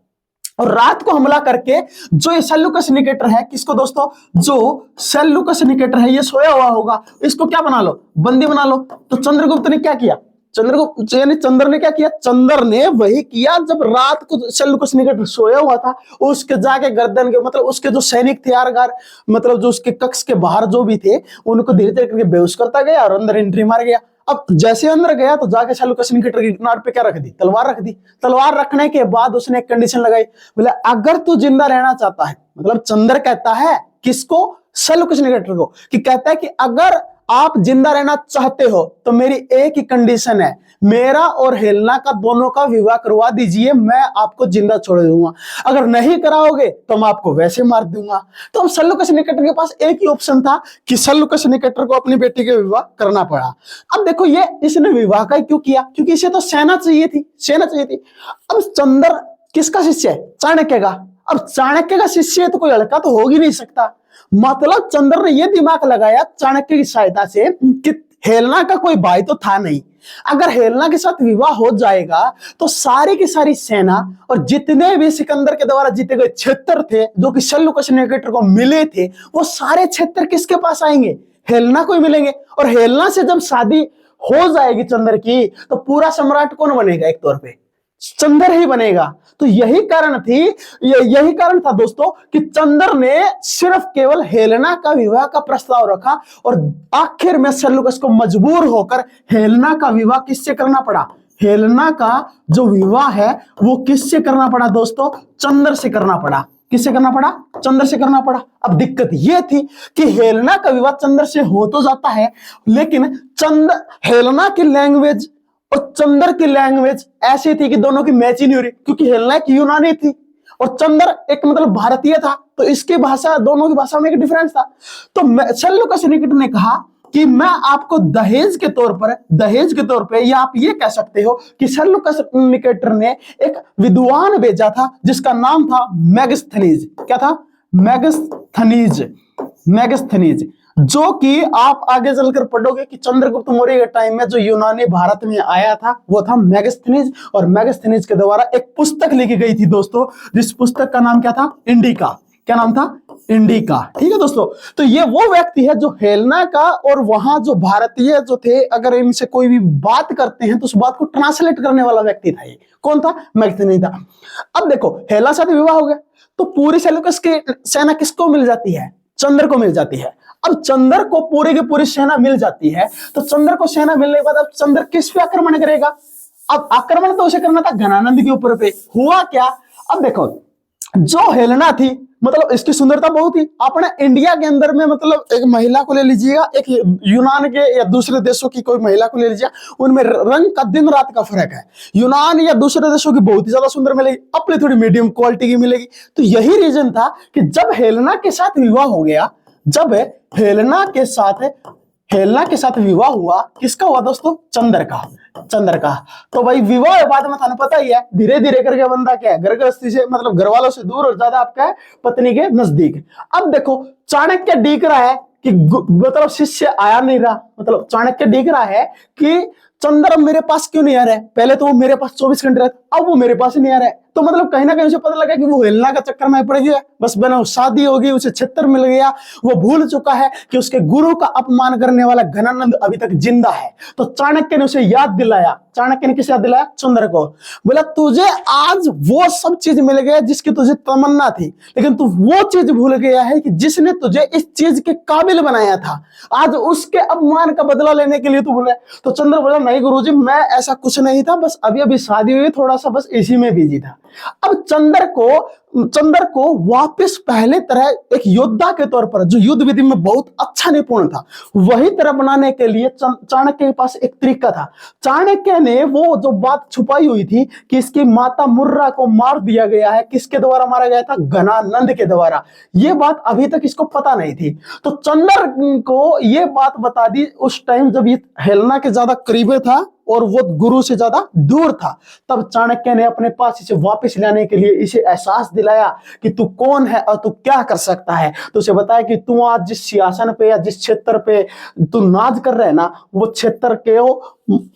और रात को हमला करके जो ये सेल्यूकस निकेटर है, किसको दोस्तों, जो सेल्यूकस निकेटर है ये सोया हुआ होगा, इसको क्या बना लो, बंदी बना लो। तो चंद्रगुप्त ने क्या किया, चंद्रगुप्त यानी चंद्र ने क्या किया, चंद्र ने वही किया जब रात को सेल्यूकस निकेटर सोया हुआ था, उसके जाके गर्दन के मतलब उसके जो सैनिक थे यार मतलब जो उसके कक्ष के बाहर जो भी थे उनको धीरे धीरे करके बेहोश करता गया और अंदर एंट्री मार गया। अब जैसे अंदर गया तो जाके सेल्यूकस निकेटर की नाड़ पे क्या रख दी, तलवार रख दी। तलवार रखने के बाद उसने एक कंडीशन लगाई, बोले अगर तू जिंदा रहना चाहता है, मतलब चंद्र कहता है किसको, सेल्यूकस निकेटर को, कि कहता है कि अगर आप जिंदा रहना चाहते हो तो मेरी एक ही कंडीशन है, मेरा और हेलेना का दोनों का विवाह करवा दीजिए, मैं आपको जिंदा छोड़ दूंगा, अगर नहीं कराओगे तो मैं आपको वैसे मार दूंगा। तो अब सेल्यूकस निकेटर के पास एक ही ऑप्शन था कि सेल्यूकस निकेटर को अपनी बेटी के विवाह करना पड़ा। अब देखो ये इसने विवाह का क्यों किया, क्योंकि इसे तो सेना चाहिए थी, सेना चाहिए थी। अब चंद्र किसका शिष्य है, चाणक्य का। अब चाणक्य का शिष्य है तो कोई लड़का तो हो ही नहीं सकता, मतलब चंद्र ने यह दिमाग लगाया चाणक्य की सहायता से कि हेलेना का कोई भाई तो था नहीं, अगर हेलेना के साथ विवाह हो जाएगा तो सारी की सारी सेना और जितने भी सिकंदर के द्वारा जीते गए क्षेत्र थे जो कि सेल्यूकस निकेटर को मिले थे, वो सारे क्षेत्र किसके पास आएंगे, हेलेना को ही मिलेंगे। और हेलेना से जब शादी हो जाएगी चंद्र की तो पूरा सम्राट कौन बनेगा, एक तौर पे चंद्र ही बनेगा। तो यही कारण था दोस्तों कि चंद्र ने सिर्फ केवल हेलेना का विवाह का प्रस्ताव रखा और आखिर में सेल्यूकस को मजबूर होकर हेलेना का विवाह किससे करना पड़ा, हेलेना का जो विवाह है वो किससे करना पड़ा दोस्तों, चंद्र से करना पड़ा। किससे करना पड़ा, चंद्र से करना पड़ा। अब दिक्कत यह थी कि हेलेना का विवाह चंद्र से हो तो जाता है, लेकिन हेलेना की लैंग्वेज और चंद्र की लैंग्वेज ऐसी थी कि दोनों की मैच ही नहीं हो रही, क्योंकि हेलेना एक यूनानी थी और चंद्र एक मतलब भारतीय था, तो इसकी भाषा दोनों की भाषा में एक डिफरेंस था। तो सेल्यूकस निकेटर ने कहा कि मैं आपको दहेज के तौर पर या आप ये कह सकते हो कि सेल्यूकस निकेटर ने एक विद्वान भेजा था जिसका नाम था मेगास्थनीज। क्या था, मेगास्थनीज, जो कि आप आगे चलकर पढ़ोगे कि चंद्रगुप्त मौर्य के टाइम में जो यूनानी भारत में आया था वो था मेगास्थनीज, और मेगास्थनीज के द्वारा एक पुस्तक लिखी गई थी दोस्तों, जिस पुस्तक का नाम क्या था, इंडिका। क्या नाम था, इंडिका। ठीक है दोस्तों, तो ये वो व्यक्ति है जो हेलेना का और वहां जो भारतीय जो थे अगर इनसे कोई भी बात करते हैं तो उस बात को ट्रांसलेट करने वाला व्यक्ति था। ये कौन था, मेगास्थनीज था। अब देखो हेलेना से विवाह हो गया तो पूरी सेल्यूकस की सेना किसको मिल जाती है, चंद्र को मिल जाती है। अब चंद्र को पूरी की पूरी सेना मिल जाती है, तो चंद्र को सेना मिलने के बाद अब चंद्र किस पे आक्रमण करेगा, अब आक्रमण तो उसे करना था घनानंद के ऊपर पे। हुआ क्या, अब देखो जो हेलेना थी मतलब इसकी सुंदरता बहुत ही, अपने इंडिया के अंदर में मतलब एक महिला को ले लीजिएगा, एक यूनान के या दूसरे देशों की कोई महिला को ले लीजिएगा, उनमें रंग का दिन रात का फर्क है। यूनान या दूसरे देशों की बहुत ही ज्यादा सुंदर मिलेगी, अपनी थोड़ी मीडियम क्वालिटी की मिलेगी। तो यही रीजन था कि जब हेलेना के साथ विवाह हो गया, जब हेलेना के साथ विवाह हुआ, किसका हुआ दोस्तों, चंद्र का। तो भाई विवाह बाद में थाने पता ही है धीरे धीरे करके बंदा क्या है, घर गृहस्थी से मतलब घर वालों से दूर और ज्यादा आपका है पत्नी के नजदीक। अब देखो चाणक्य डीक रहा है कि मतलब शिष्य आया नहीं रहा, मतलब चाणक्य डीक रहा है कि चंद्र अब मेरे पास क्यों नहीं आ रहा है, पहले तो वो मेरे पास 24 घंटे रहता, अब वो मेरे पास ही नहीं आ रहा है। तो मतलब कहीं ना कहीं उसे पता लगा कि वो हेलेना का चक्कर में पड़ गया, बस बना शादी होगी, उसे क्षेत्र मिल गया, वो भूल चुका है कि उसके गुरु का अपमान करने वाला घनानंद अभी तक जिंदा है। तो चाणक्य ने उसे याद दिलाया, चाणक्य ने किसे याद दिलाया, चंद्र को। बोला तुझे आज वो सब चीज मिल गया जिसकी तुझे तमन्ना थी, लेकिन तू वो चीज भूल गया है कि जिसने तुझे इस चीज के काबिल बनाया था, आज उसके अपमान का बदला लेने के लिए तू भूल। तो चंद्र बोला नहीं गुरुजी मैं ऐसा कुछ नहीं था, बस अभी अभी शादी हुई, थोड़ा सा बस इसी में बिजी था। अब चंद्र को वापस पहले तरह एक योद्धा के तौर पर जो युद्ध विधि में बहुत अच्छा निपुण था वही तरह बनाने के लिए चाणक्य के पास एक तरीका था। चाणक्य ने वो जो बात छुपाई हुई थी कि इसकी माता मुर्रा को मार दिया गया है, किसके द्वारा मारा गया था, घनानंद के द्वारा, ये बात अभी तक इसको पता नहीं थी। तो चंद्र को ये बात बता दी उस टाइम जब ये हेलेना के ज्यादा करीबे था, और वो गुरु से ज्यादा दूर था। तब चाणक्य ने अपने पास इसे वापस लाने के लिए इसे एहसास दिलाया कि तू कौन है और तू क्या कर सकता है। तो उसे बताया कि तू आज जिस सिंहासन पे या जिस क्षेत्र पे तू नाज कर रहा है ना, वो क्षेत्र के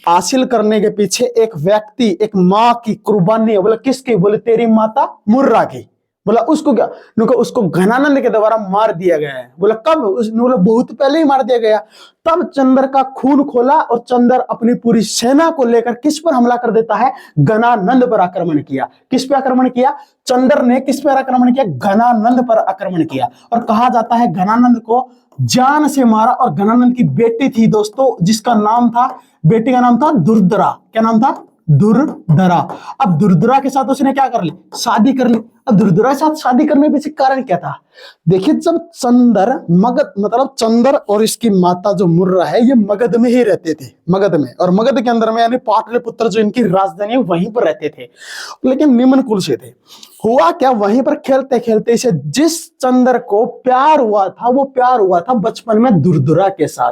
हासिल करने के पीछे एक व्यक्ति, एक माँ की कुर्बानी है। बोला किसकी? बोले तेरी माता मुर्रा की। बोला उसको क्या? उसको घनानंद के द्वारा मार दिया गया है। बोला कब? उसने बोला बहुत पहले ही मार दिया गया। तब चंद्र का खून खोला और चंद्र अपनी पूरी सेना को लेकर किस पर हमला कर देता है? घनानंद पर आक्रमण किया। किस पे आक्रमण किया? चंद्र ने किस पर आक्रमण किया? घनानंद पर आक्रमण किया। और कहा जाता है घनानंद को जान से मारा। और घनानंद की बेटी थी दोस्तों, जिसका नाम था, बेटी का नाम था दुर्धरा। क्या नाम था? दुर्धरा। अब दुर्धरा के साथ उसने क्या कर ली? शादी कर ली। अब दुर्धरा के साथ शादी करने के पीछे कारण क्या था? देखिए, जब चंद्र मगध, मतलब चंद्र और इसकी माता जो मुर्रा है, ये मगध में ही रहते थे, मगध में। और मगध के अंदर में यानी पाटलिपुत्र जो इनकी राजधानी है, वहीं पर रहते थे, लेकिन निम्न कुल से थे। हुआ क्या, वहीं पर खेलते खेलते इसे जिस चंद्र को प्यार हुआ था, वो प्यार हुआ था बचपन में दुर्धरा के साथ।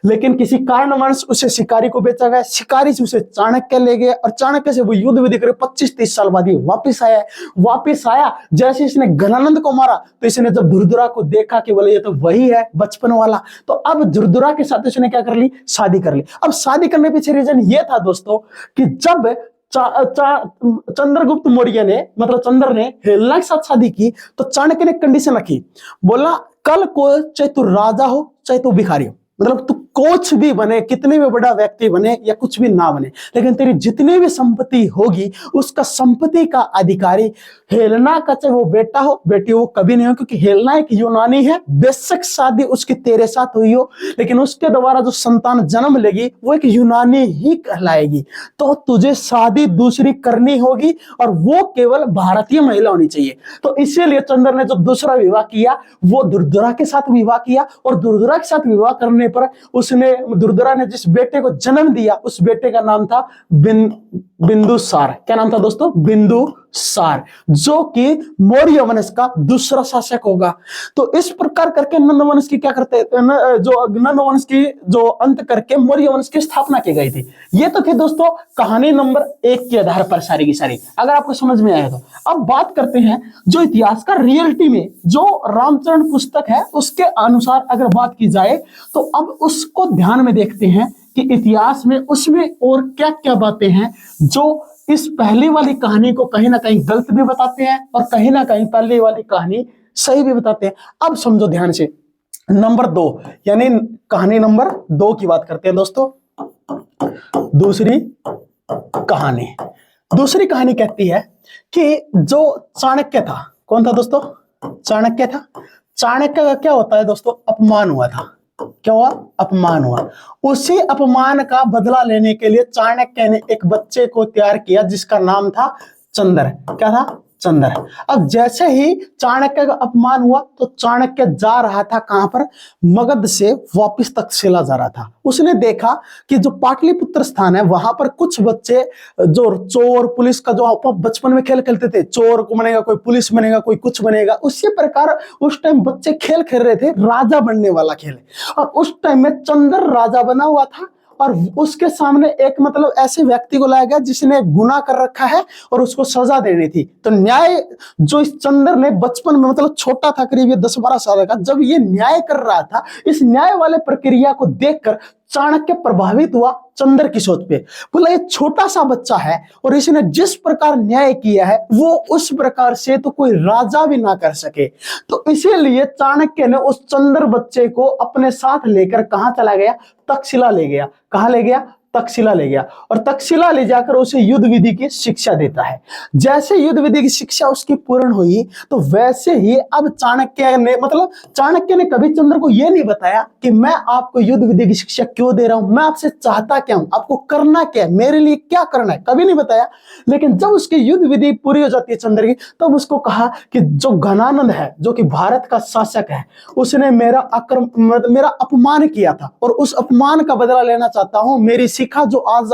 लेकिन किसी कारणवश उसे शिकारी को बेचा गया। शिकारी से उसे चाणक्य ले गए और चाणक्य से वो युद्ध विधि करे 25-30 साल बाद ये वापिस आया। वापिस आया, जैसे इसने घनानंद को मारा तो इसने जब दुर्धरा को देखा कि बोले ये तो वही है बचपन वाला, तो अब दुर्धरा के साथ इसने क्या कर ली? शादी कर ली। अब शादी करने पीछे रीजन ये था दोस्तों कि जब चंद्रगुप्त मौर्य ने, मतलब चंद्र ने हेलेना के साथ शादी की, तो चाणक्य ने कंडीशन रखी। बोला कल को चाहे तू राजा हो चाहे तू भिखारी हो, मतलब तू कुछ भी बने, कितने भी बड़ा व्यक्ति बने या कुछ भी ना बने, लेकिन तेरी जितनी भी संपत्ति होगी उसका संपत्ति का अधिकारी हेलेना का, चाहे वो बेटा हो बेटी हो, कभी नहीं हो। क्योंकि हेलेना एक यूनानी है, बेशक शादी उसकी तेरे साथ हुई हो, लेकिन उसके द्वारा जो संतान जन्म लेगी वो एक यूनानी ही कहलाएगी। तो तुझे शादी दूसरी करनी होगी और वो केवल भारतीय महिला होनी चाहिए। तो इसीलिए चंद्र ने जब दूसरा विवाह किया, वो दुर्धरा के साथ विवाह किया। और दुर्धरा के साथ विवाह करने पर उसने, दुर्धरा ने जिस बेटे को जन्म दिया, उस बेटे का नाम था बिंदुसार। क्या नाम था दोस्तों? बिंदुसार, जो कि मौर्य वंश का दूसरा शासक होगा। तो इस प्रकार करके नंद वंश की क्या करते, जो नंद वंश की जो अंत करके मौर्य वंश की स्थापना की गई थी। ये तो थी दोस्तों कहानी नंबर 1 के आधार पर सारी की सारी, अगर आपको समझ में आया तो। अब बात करते हैं जो इतिहास का रियलिटी में जो रामचरण पुस्तक है उसके अनुसार अगर बात की जाए, तो अब उसको ध्यान में देखते हैं कि इतिहास में उसमें और क्या क्या बातें हैं जो इस पहली वाली कहानी को कहीं ना कहीं गलत भी बताते हैं और कहीं ना कहीं पहली वाली कहानी सही भी बताते हैं। अब समझो ध्यान से, नंबर 2 यानी कहानी नंबर 2 की बात करते हैं दोस्तों। दूसरी कहानी कहती है कि जो चाणक्य था, कौन था दोस्तों? चाणक्य था। चाणक्य का क्या होता है दोस्तों? अपमान हुआ था। क्या हुआ? अपमान हुआ। उसी अपमान का बदला लेने के लिए चाणक्य ने एक बच्चे को तैयार किया जिसका नाम था चंद्र। क्या था? चंद्र। अब जैसे ही चाणक्य का अपमान हुआ तो चाणक्य जा रहा था कहां पर? मगध से वापस तक्षशिला जा रहा था। उसने देखा कि जो पाटलिपुत्र स्थान है वहां पर कुछ बच्चे जो चोर पुलिस का जो बचपन में खेल खेलते थे, चोर को बनेगा कोई, पुलिस बनेगा कोई, कुछ बनेगा, उसी प्रकार उस टाइम बच्चे खेल खेल रहे थे, राजा बनने वाला खेल। और उस टाइम में चंद्र राजा बना हुआ था और उसके सामने एक, मतलब ऐसे व्यक्ति को लाया गया जिसने गुनाह कर रखा है और उसको सजा देनी थी। तो न्याय जो इस चंद्र ने बचपन में, मतलब छोटा था, करीब 10-12 साल का, जब ये न्याय कर रहा था, इस न्याय वाले प्रक्रिया को देखकर चाणक्य प्रभावित हुआ चंद्र की सोच पे। बोला ये छोटा सा बच्चा है और इसने जिस प्रकार न्याय किया है वो उस प्रकार से तो कोई राजा भी ना कर सके। तो इसीलिए चाणक्य ने उस चंद्र बच्चे को अपने साथ लेकर कहां चला गया? तक्षशिला ले गया। कहां ले गया? तक्षशिला ले गया। और तक्षशिला ले जाकर उसे युद्ध विधि की शिक्षा देता है। जैसे युद्ध विधि की शिक्षा उसकी पूर्ण हुई तो वैसे ही अब चाणक्य ने, मतलब चाणक्य ने कभी चंद्र को यह नहीं बताया कि मैं आपको युद्ध विधि की शिक्षा क्यों दे रहा हूं, मैं आपसे चाहता क्या हूं, आपको करना क्या है, मेरे लिए क्या करना है, कभी नहीं बताया। लेकिन जब उसकी युद्ध विधि पूरी हो जाती है चंद्र की, तब उसको कहा कि जो घनानंद है, जो कि भारत का शासक है, उसने मेरा अपमान किया था और उस अपमान का बदला लेना चाहता हूं। मेरी शिखा जो आज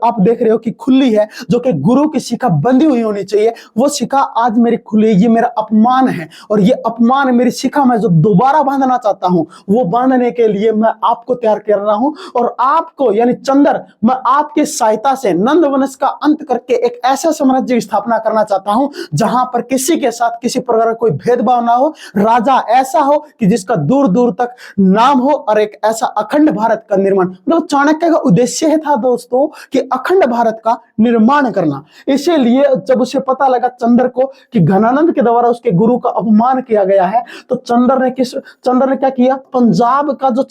आप देख रहे हो कि खुली है, जो कि गुरु की शिखा बंधी हुई होनी चाहिए, वो शिखा आज मेरी खुली, ये मेरा अपमान है। और ये अपमान मेरी शिखा में जो दोबारा बांधना चाहता हूं, वो बांधने के लिए मैं आपको तैयार कर रहा हूं। और आपको यानी चंद्र, मैं आपकी सहायता से नंद वंश का अंत करके एक ऐसा साम्राज्य की स्थापना करना चाहता हूं जहां पर किसी के साथ किसी प्रकार का कोई भेदभाव ना हो, राजा ऐसा हो कि जिसका दूर दूर तक नाम हो, और एक ऐसा अखंड भारत का निर्माण। मतलब चाणक्य का उद्देश्य था दोस्तों कि अखंड भारत का निर्माण करना। इसीलिए जब उसे पता लगा चंद्र को कि घनानंद के द्वारा उसके गुरु का अपमान किया गया है, तो चंद्र ने क्या किया, पंजाब का जो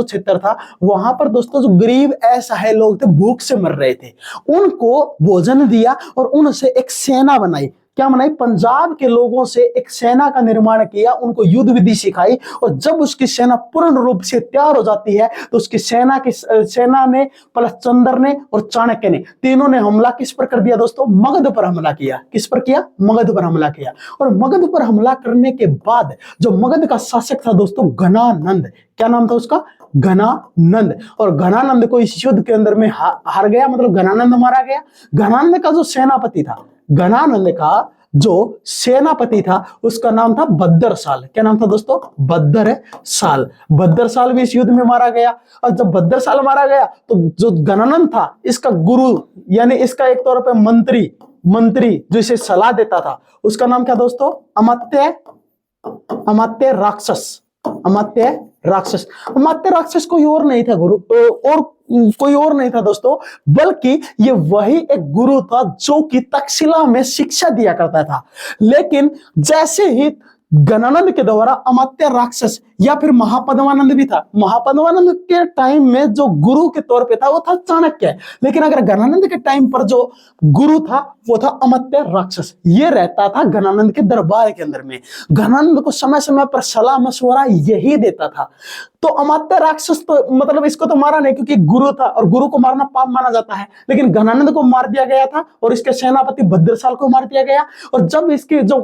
क्षेत्र था वहां पर दोस्तों जो गरीब असहाय लोग थे, भूख से मर रहे थे, उनको भोजन दिया और उनसे एक सेना बनाई। क्या बनाई, पंजाब के लोगों से एक सेना का निर्माण किया, उनको युद्ध विधि सिखाई। और जब उसकी सेना पूर्ण रूप से तैयार हो जाती है, तो उसकी सेना ने प्लस चंद्र ने और चाणक्य ने, तीनों ने हमला किस पर कर दिया दोस्तों, मगध पर हमला किया। किस पर किया, मगध पर हमला किया। और मगध पर हमला करने के बाद जो मगध का शासक था दोस्तों, घनानंद, क्या नाम था उसका, घनानंद। और घनानंद को इस युद्ध के अंदर में हार गया, मतलब घनानंद मारा गया। घनानंद का जो सेनापति था, घनानंद का जो सेनापति था, उसका नाम था भद्रसाल। क्या नाम था दोस्तों, भद्रसाल। भद्रसाल भी इस युद्ध में मारा गया। और जब भद्रसाल मारा गया, तो जो घनानंद था, इसका गुरु यानी इसका एक तौर पे मंत्री जो इसे सलाह देता था, उसका नाम क्या दोस्तों, अमात्य राक्षस कोई और नहीं था गुरु, और कोई और नहीं था दोस्तों, बल्कि ये वही एक गुरु था जो कि तक्षशिला में शिक्षा दिया करता था। लेकिन जैसे ही घनानंद के द्वारा अमात्य राक्षस या फिर महापद्मानंद भी था, महापद्मानंद के टाइम में जो गुरु के तौर पे था वो था चाणक्य, लेकिन अगर घनानंद के टाइम पर जो गुरु था वो था अमात्य राक्षस। ये रहता था घनानंद के दरबार के अंदर में, घनानंद को समय समय पर सलाह मशवरा यही देता था। तो अमात्य राक्षस तो मतलब इसको तो मारा नहीं क्योंकि गुरु था और गुरु को मारना पाप माना जाता है, लेकिन घनानंद को मार दिया गया था और इसके सेनापति भद्रसाल को मार दिया गया। और जब इसकी जो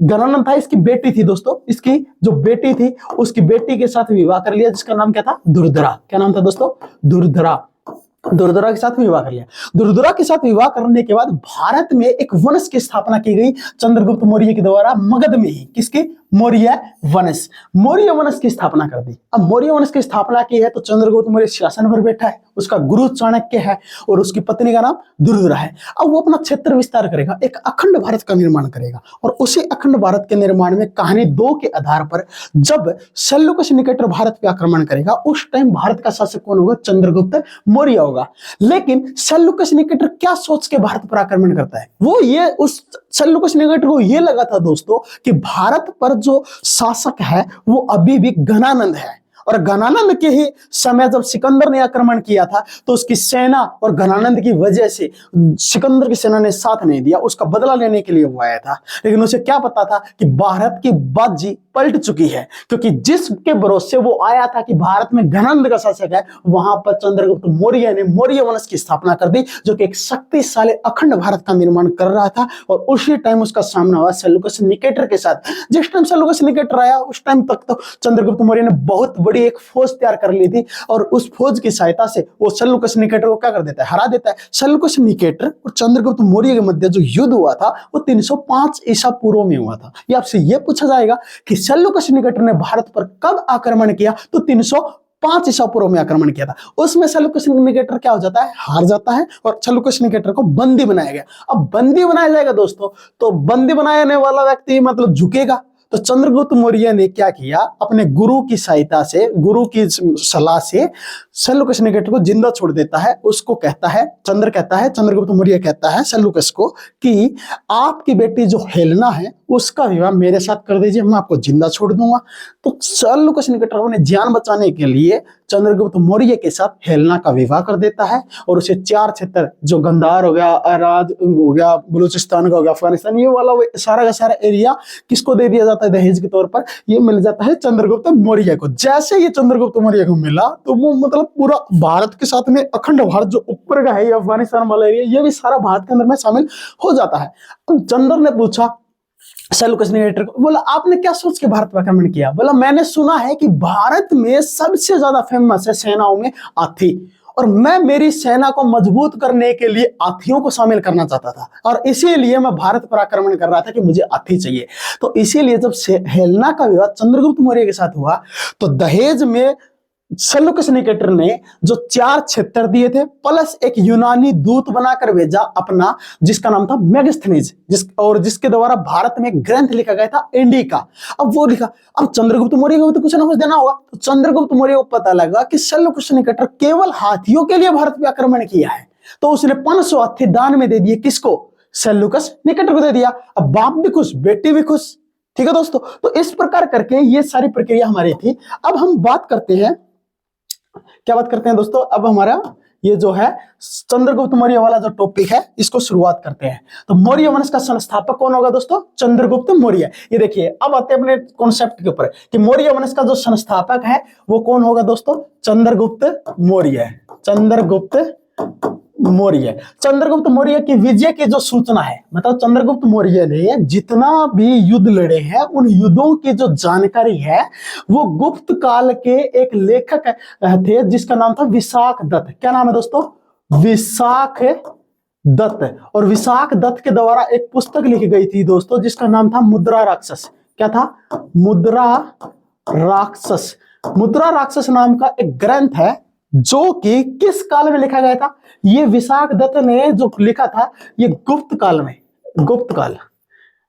घनानंद था, इसकी बेटी थी दोस्तों, इसकी जो बेटी थी उसकी बेटी के साथ विवाह कर लिया, जिसका नाम क्या था, दुर्धरा। क्या नाम था दोस्तों, दुर्धरा के साथ विवाह कर लिया। दुर्धरा के साथ विवाह करने के बाद भारत में एक वंश की स्थापना की गई चंद्रगुप्त मौर्य के द्वारा, मगध में ही। किसके, मौर्य वंश की स्थापना कर दी। अब मौर्य वंश की स्थापना की है तो चंद्रगुप्त मौर्य शासन पर बैठा है, उसका गुरु चाणक्य है और उसकी पत्नी का नाम दुर्धरा है। अब वो अपना क्षेत्र विस्तार करेगा, एक अखंड भारत का निर्माण करेगा। और उसी अखंड भारत के निर्माण में कहानी 2 के आधार पर जब सेल्यूकस निकेटर भारत पे आक्रमण करेगा, उस टाइम भारत का शासक कौन होगा, चंद्रगुप्त मौर्य होगा। लेकिन सेल्यूकस निकेटर क्या सोच के भारत पर आक्रमण करता है, वो ये उस सेल्यूकस निकेटर को ये लगा था दोस्तों कि भारत पर जो शासक है वो अभी भी घनानंद है। और घनानंद के ही समय जब सिकंदर ने आक्रमण किया था तो उसकी सेना और घनानंद की वजह से सिकंदर की सेना ने साथ नहीं दिया, उसका बदला लेने के लिए वो आया था। लेकिन उसे क्या पता था कि भारत की बाजी पलट चुकी है, क्योंकि जिसके भरोसे वो आया था कि भारत में घनानंद का शासक है, वहां पर चंद्रगुप्त मौर्य ने मौर्य वंश की स्थापना कर दी, जो कि एक शक्तिशाली अखंड भारत का निर्माण कर रहा था। और उसी टाइम उसका सामना हुआ सेल्यूकस निकेटर के साथ। जिस टाइम सेल्यूकस निकेटर आया उस टाइम तक तो चंद्रगुप्त मौर्य ने बहुत बड़ी एक फौज तैयार कर ली थी, और उस फौज की सहायता से वो सेल्यूकस निकेटर को क्या कर देता है, हरा देता है। सेल्यूकस निकेटर और चंद्रगुप्त मौर्य के मध्य जो युद्ध हुआ था वो 305 ईसा पूर्व में हुआ था। ये आपसे ये पूछा जाएगा कि सेल्यूकस निकेटर ने भारत पर कब आक्रमण किया, तो 305 ईसा पूर्व में आक्रमण किया था। उसमें सेल्यूकस निकेटर क्या हो जाता है, हार जाता है और सेल्यूकस निकेटर को बंदी बनाया गया। अब बंदी बनाया जाएगा दोस्तों, तो बंदी बनाने वाला व्यक्ति मतलब झुकेगा। तो चंद्रगुप्त मौर्य ने क्या किया, अपने गुरु की सहायता से, गुरु की सलाह से सेल्यूकस निकेटर को जिंदा छोड़ देता है। उसको कहता है, चंद्रगुप्त मौर्य कहता है सेल्यूकस को कि आपकी बेटी जो हेलेना है उसका विवाह मेरे साथ कर दीजिए, मैं आपको जिंदा छोड़ दूंगा। तो सेल्यूकस निकेटर ने जान बचाने के लिए चंद्रगुप्त मौर्य के साथ हेलेना का विवाह कर देता है और उसे 4 क्षेत्र, जो गंधार हो गया, अराज हो गया, बलूचिस्तान का हो गया, अफगानिस्तान, ये वाला सारा का सारा एरिया किसको दे दिया जाता है दहेज के तौर पर, ये मिल जाता है चंद्रगुप्त मौर्य को। जैसे ये चंद्रगुप्त मौर्य को मिला तो वो मतलब पूरा भारत के साथ में अखंड भारत जो ऊपर का है, ये अफगानिस्तान वाला एरिया, ये भी सारा भारत के अंदर में शामिल हो जाता है। अब चंद्र ने पूछा सेल्यूकस निकेटर को। बोला आपने क्या सोच के भारत पर आक्रमण किया? बोला मैंने सुना है कि भारत में सबसे ज्यादा फेमस है सेनाओं में हाथी, और मैं मेरी सेना को मजबूत करने के लिए हाथियों को शामिल करना चाहता था, और इसीलिए मैं भारत पर आक्रमण कर रहा था कि मुझे हाथी चाहिए। तो इसीलिए जब हेलेना का विवाह चंद्रगुप्त मौर्य के साथ हुआ तो दहेज में सेल्यूकस निकेटर ने जो 4 क्षेत्र दिए थे प्लस एक यूनानी दूत बनाकर भेजा अपना, जिसका नाम था मेगास्थनीज, जिसके द्वारा भारत में एक ग्रंथ लिखा गया था इंडिका। अब वो लिखा, अब चंद्रगुप्त मौर्य को तो कुछ ना कुछ देना होगा, तो चंद्रगुप्त मौर्य को पता लगा कि सेल्यूकस निकेटर केवल हाथियों के लिए भारत पर आक्रमण किया है, तो उसने 500 हाथी दान में दे दिए। किसको? सेल्यूकस निकेटर को दे दिया। अब बाप भी खुश, बेटी भी खुश। ठीक है दोस्तों, तो इस प्रकार करके ये सारी प्रक्रिया हमारी थी। अब हम बात करते हैं, क्या बात करते हैं दोस्तों, अब हमारा ये जो है चंद्रगुप्त मौर्य वाला जो टॉपिक है इसको शुरुआत करते हैं। तो मौर्य वंश का संस्थापक कौन होगा दोस्तों? चंद्रगुप्त मौर्य। ये देखिए, अब आते हैं अपने कॉन्सेप्ट के ऊपर कि मौर्य वंश का जो संस्थापक है वो कौन होगा दोस्तों? चंद्रगुप्त मौर्य। चंद्रगुप्त मौर्य। चंद्रगुप्त मौर्य की विजय की जो सूचना है, मतलब चंद्रगुप्त मौर्य ने जितना भी युद्ध लड़े हैं उन युद्धों की जो जानकारी है वो गुप्त काल के एक लेखक थे जिसका नाम था विशाख दत्त। क्या नाम है दोस्तों? विशाख दत्त। और विशाख दत्त के द्वारा एक पुस्तक लिखी गई थी दोस्तों जिसका नाम था मुद्रा राक्षस। क्या था? मुद्रा राक्षस। मुद्रा राक्षस नाम का एक ग्रंथ है जो कि किस काल में लिखा गया था? ये विशाख दत्त ने जो लिखा था ये गुप्त काल में। गुप्त काल,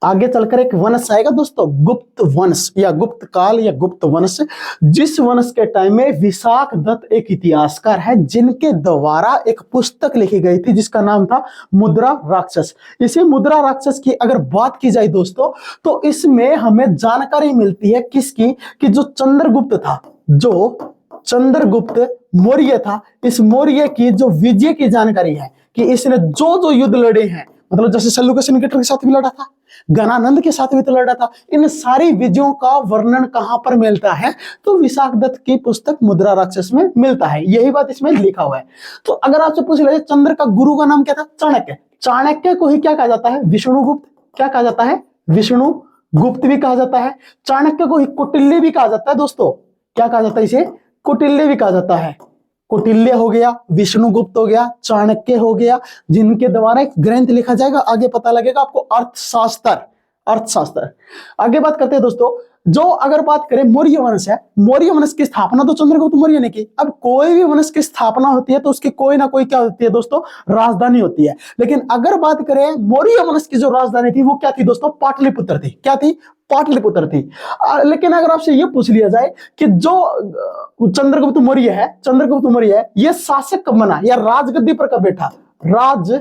आगे चलकर एक वंश आएगा दोस्तों, गुप्त वंश या गुप्त काल या गुप्त वंश, जिस वंश के टाइम में विशाख दत्त एक इतिहासकार है जिनके द्वारा एक पुस्तक लिखी गई थी जिसका नाम था मुद्रा राक्षस। इसी मुद्रा राक्षस की अगर बात की जाए दोस्तों तो इसमें हमें जानकारी मिलती है किसकी? कि जो चंद्रगुप्त था, जो चंद्रगुप्त मौर्य था, इस मौर्य की जो विजय की जानकारी है कि इसने जो जो युद्ध लड़े हैं, मतलब जैसे सेल्यूकस निकेटर के साथ भी लड़ा था, गणानंद के साथ भी तो लड़ा था, इन सारी विजयों का वर्णन कहां पर मिलता है? तो विशाख दत्त की पुस्तक मुद्रा राक्षस में मिलता है। यही बात इसमें लिखा हुआ है। तो अगर आपसे पूछ ले चंद्र का गुरु का नाम क्या था? चाणक्य। चाणक्य को ही क्या कहा जाता है? विष्णुगुप्त। क्या कहा जाता है? विष्णुगुप्त भी कहा जाता है। चाणक्य को ही कौटिल्य भी कहा जाता है दोस्तों। क्या कहा जाता है? इसे कौटिल्य भी कहा जाता है। कौटिल्य हो गया, विष्णुगुप्त हो गया, चाणक्य हो गया, जिनके द्वारा एक ग्रंथ लिखा जाएगा, आगे पता लगेगा आपको, अर्थशास्त्र। अर्थशास्त्र। आगे बात करते हैं दोस्तों, जो अगर बात करें मौर्य वंश है, मौर्य वंश की स्थापना तो चंद्रगुप्त मौर्य ने की। अब कोई भी वंश की स्थापना होती है तो उसकी कोई ना कोई क्या होती है दोस्तों? राजधानी होती है। लेकिन अगर बात करें मौर्य वंश की जो राजधानी थी वो क्या थी दोस्तों? पाटलिपुत्र थी। क्या थी? पाटलिपुत्र थी। लेकिन अगर आपसे ये पूछ लिया जाए कि जो चंद्रगुप्त मौर्य है, चंद्रगुप्त मौर्य है, ये शासक कब बना या राजगद्दी पर कब बैठा? राज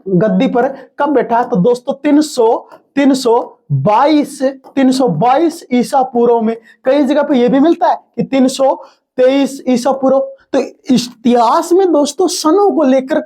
गद्दी पर कब बैठा? तो दोस्तों 322 ईसा पूर्व में। कई जगह पे यह भी मिलता है कि 323 ईसा पूर्व। तो इतिहास में दोस्तों सनों को लेकर